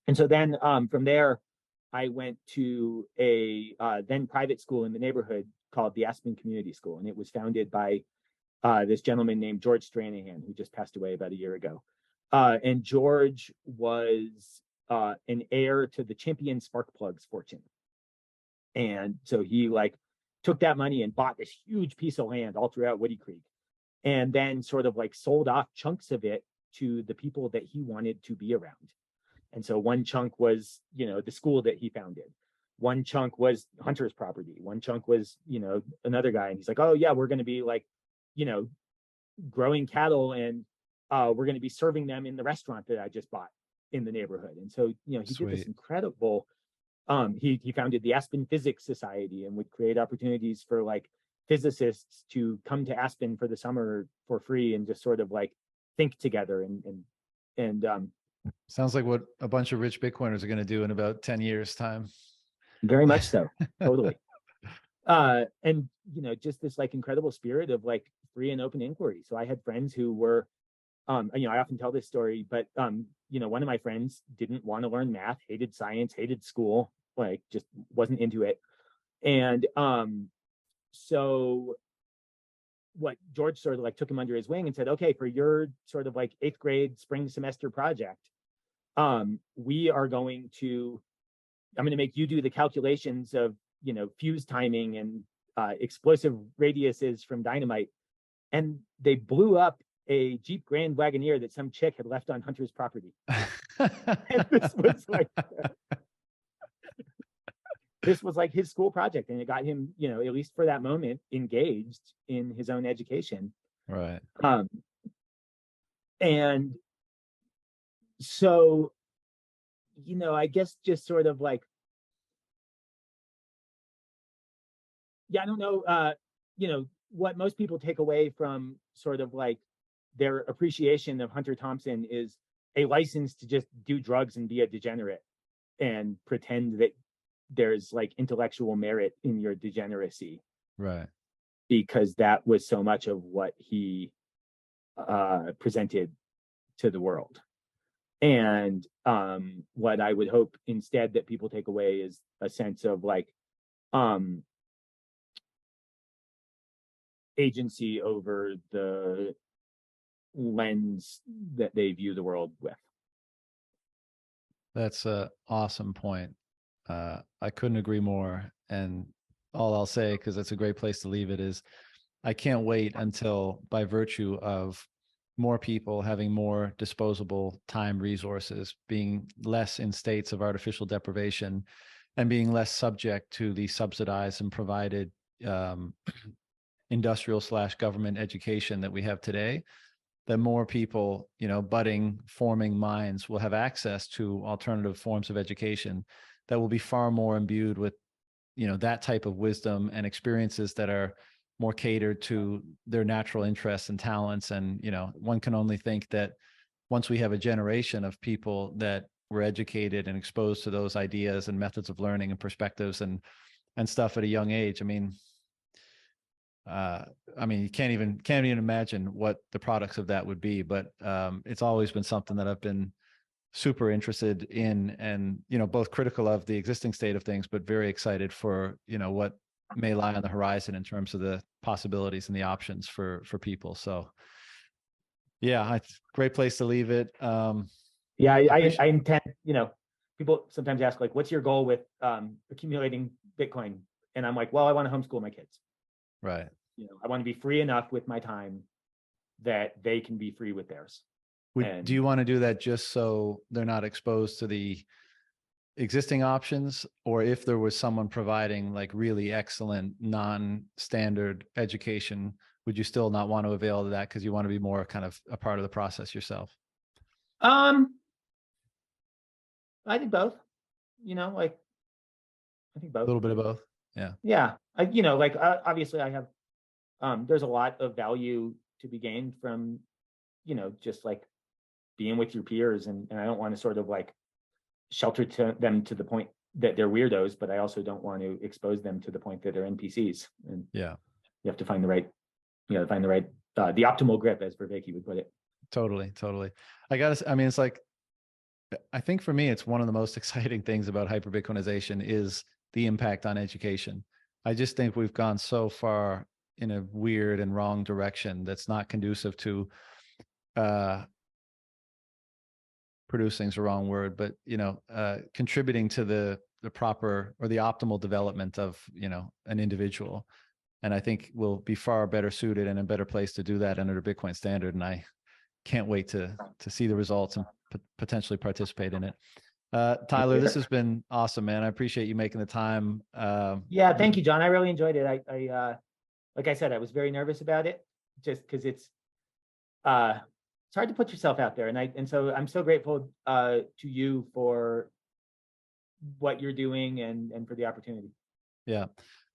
And so then from there, I went to a then private school in the neighborhood called the Aspen Community School. And it was founded by this gentleman named George Stranahan, who just passed away about a year ago. And George was an heir to the Champion spark plugs fortune. And so he like took that money and bought this huge piece of land all throughout Woody Creek, and then sort of like sold off chunks of it to the people that he wanted to be around. And so one chunk was, the school that he founded. One chunk was Hunter's property. One chunk was, another guy. And he's like, oh yeah, we're going to be like, growing cattle, and we're going to be serving them in the restaurant that I just bought in the neighborhood. And so, he did this incredible, he founded the Aspen Physics Society, and would create opportunities for like physicists to come to Aspen for the summer for free and just sort of like think together and And sounds like what a bunch of rich Bitcoiners are going to do in about 10 years time. very much so. Totally. And just this like incredible spirit of like free and open inquiry. So I had friends who were, I often tell this story, but one of my friends didn't want to learn math, hated science, hated school, like just wasn't into it. And so what George sort of like took him under his wing and said, okay, for your sort of like 8th grade spring semester project, I'm going to make you do the calculations of, fuse timing and explosive radiuses from dynamite. And they blew up a Jeep Grand Wagoneer that some chick had left on Hunter's property. And this was like his school project, and it got him, at least for that moment, engaged in his own education. Right. And so, I guess just sort of like, I don't know, what most people take away from sort of like their appreciation of Hunter Thompson is a license to just do drugs and be a degenerate and pretend that there's like intellectual merit in your degeneracy. Right. Because that was so much of what he presented to the world. And what I would hope instead that people take away is a sense of like agency over the lens that they view the world with. That's an awesome point. I couldn't agree more. And all I'll say, because that's a great place to leave it, is I can't wait until, by virtue of more people having more disposable time resources, being less in states of artificial deprivation, and being less subject to the subsidized and provided industrial/government education that we have today, that more people, budding, forming minds will have access to alternative forms of education that will be far more imbued with, that type of wisdom and experiences that are more catered to their natural interests and talents. And, one can only think that once we have a generation of people that were educated and exposed to those ideas and methods of learning and perspectives and stuff at a young age, you can't even imagine what the products of that would be. But it's always been something that I've been super interested in, and both critical of the existing state of things, but very excited for what may lie on the horizon in terms of the possibilities and the options for people. So yeah, it's a great place to leave it. I intend, people sometimes ask like, what's your goal with accumulating Bitcoin? And I'm like, well, I want to homeschool my kids. Right. I want to be free enough with my time that they can be free with theirs. Do you want to do that just so they're not exposed to the existing options, or if there was someone providing like really excellent non-standard education, would you still not want to avail of that because you want to be more kind of a part of the process yourself? I think both. I think both. A little bit of both. Yeah. Obviously I have there's a lot of value to be gained from just like being with your peers, and I don't want to sort of like shelter them to the point that they're weirdos, but I also don't want to expose them to the point that they're NPCs. And you have to find the right, the optimal grip, as Vervaeke would put it. Totally. It's like, I think for me, it's one of the most exciting things about hyper-Bitcoinization is the impact on education. I just think we've gone so far in a weird and wrong direction that's not conducive to producing is the wrong word, but contributing to the proper or the optimal development of an individual. And I think we'll be far better suited and a better place to do that under the Bitcoin standard. And I can't wait to see the results and potentially participate in it. Tyler, this has been awesome, man. I appreciate you making the time. Thank you, John. I really enjoyed it. I like I said, I was very nervous about it just because it's hard to put yourself out there. And so I'm so grateful to you for what you're doing and for the opportunity. Yeah.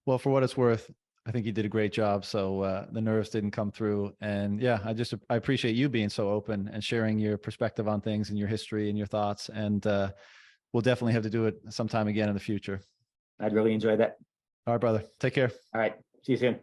Well, for what it's worth, I think you did a great job. So the nerves didn't come through. And yeah, I appreciate you being so open and sharing your perspective on things and your history and your thoughts. And we'll definitely have to do it sometime again in the future. I'd really enjoy that. All right, brother. Take care. All right. See you soon.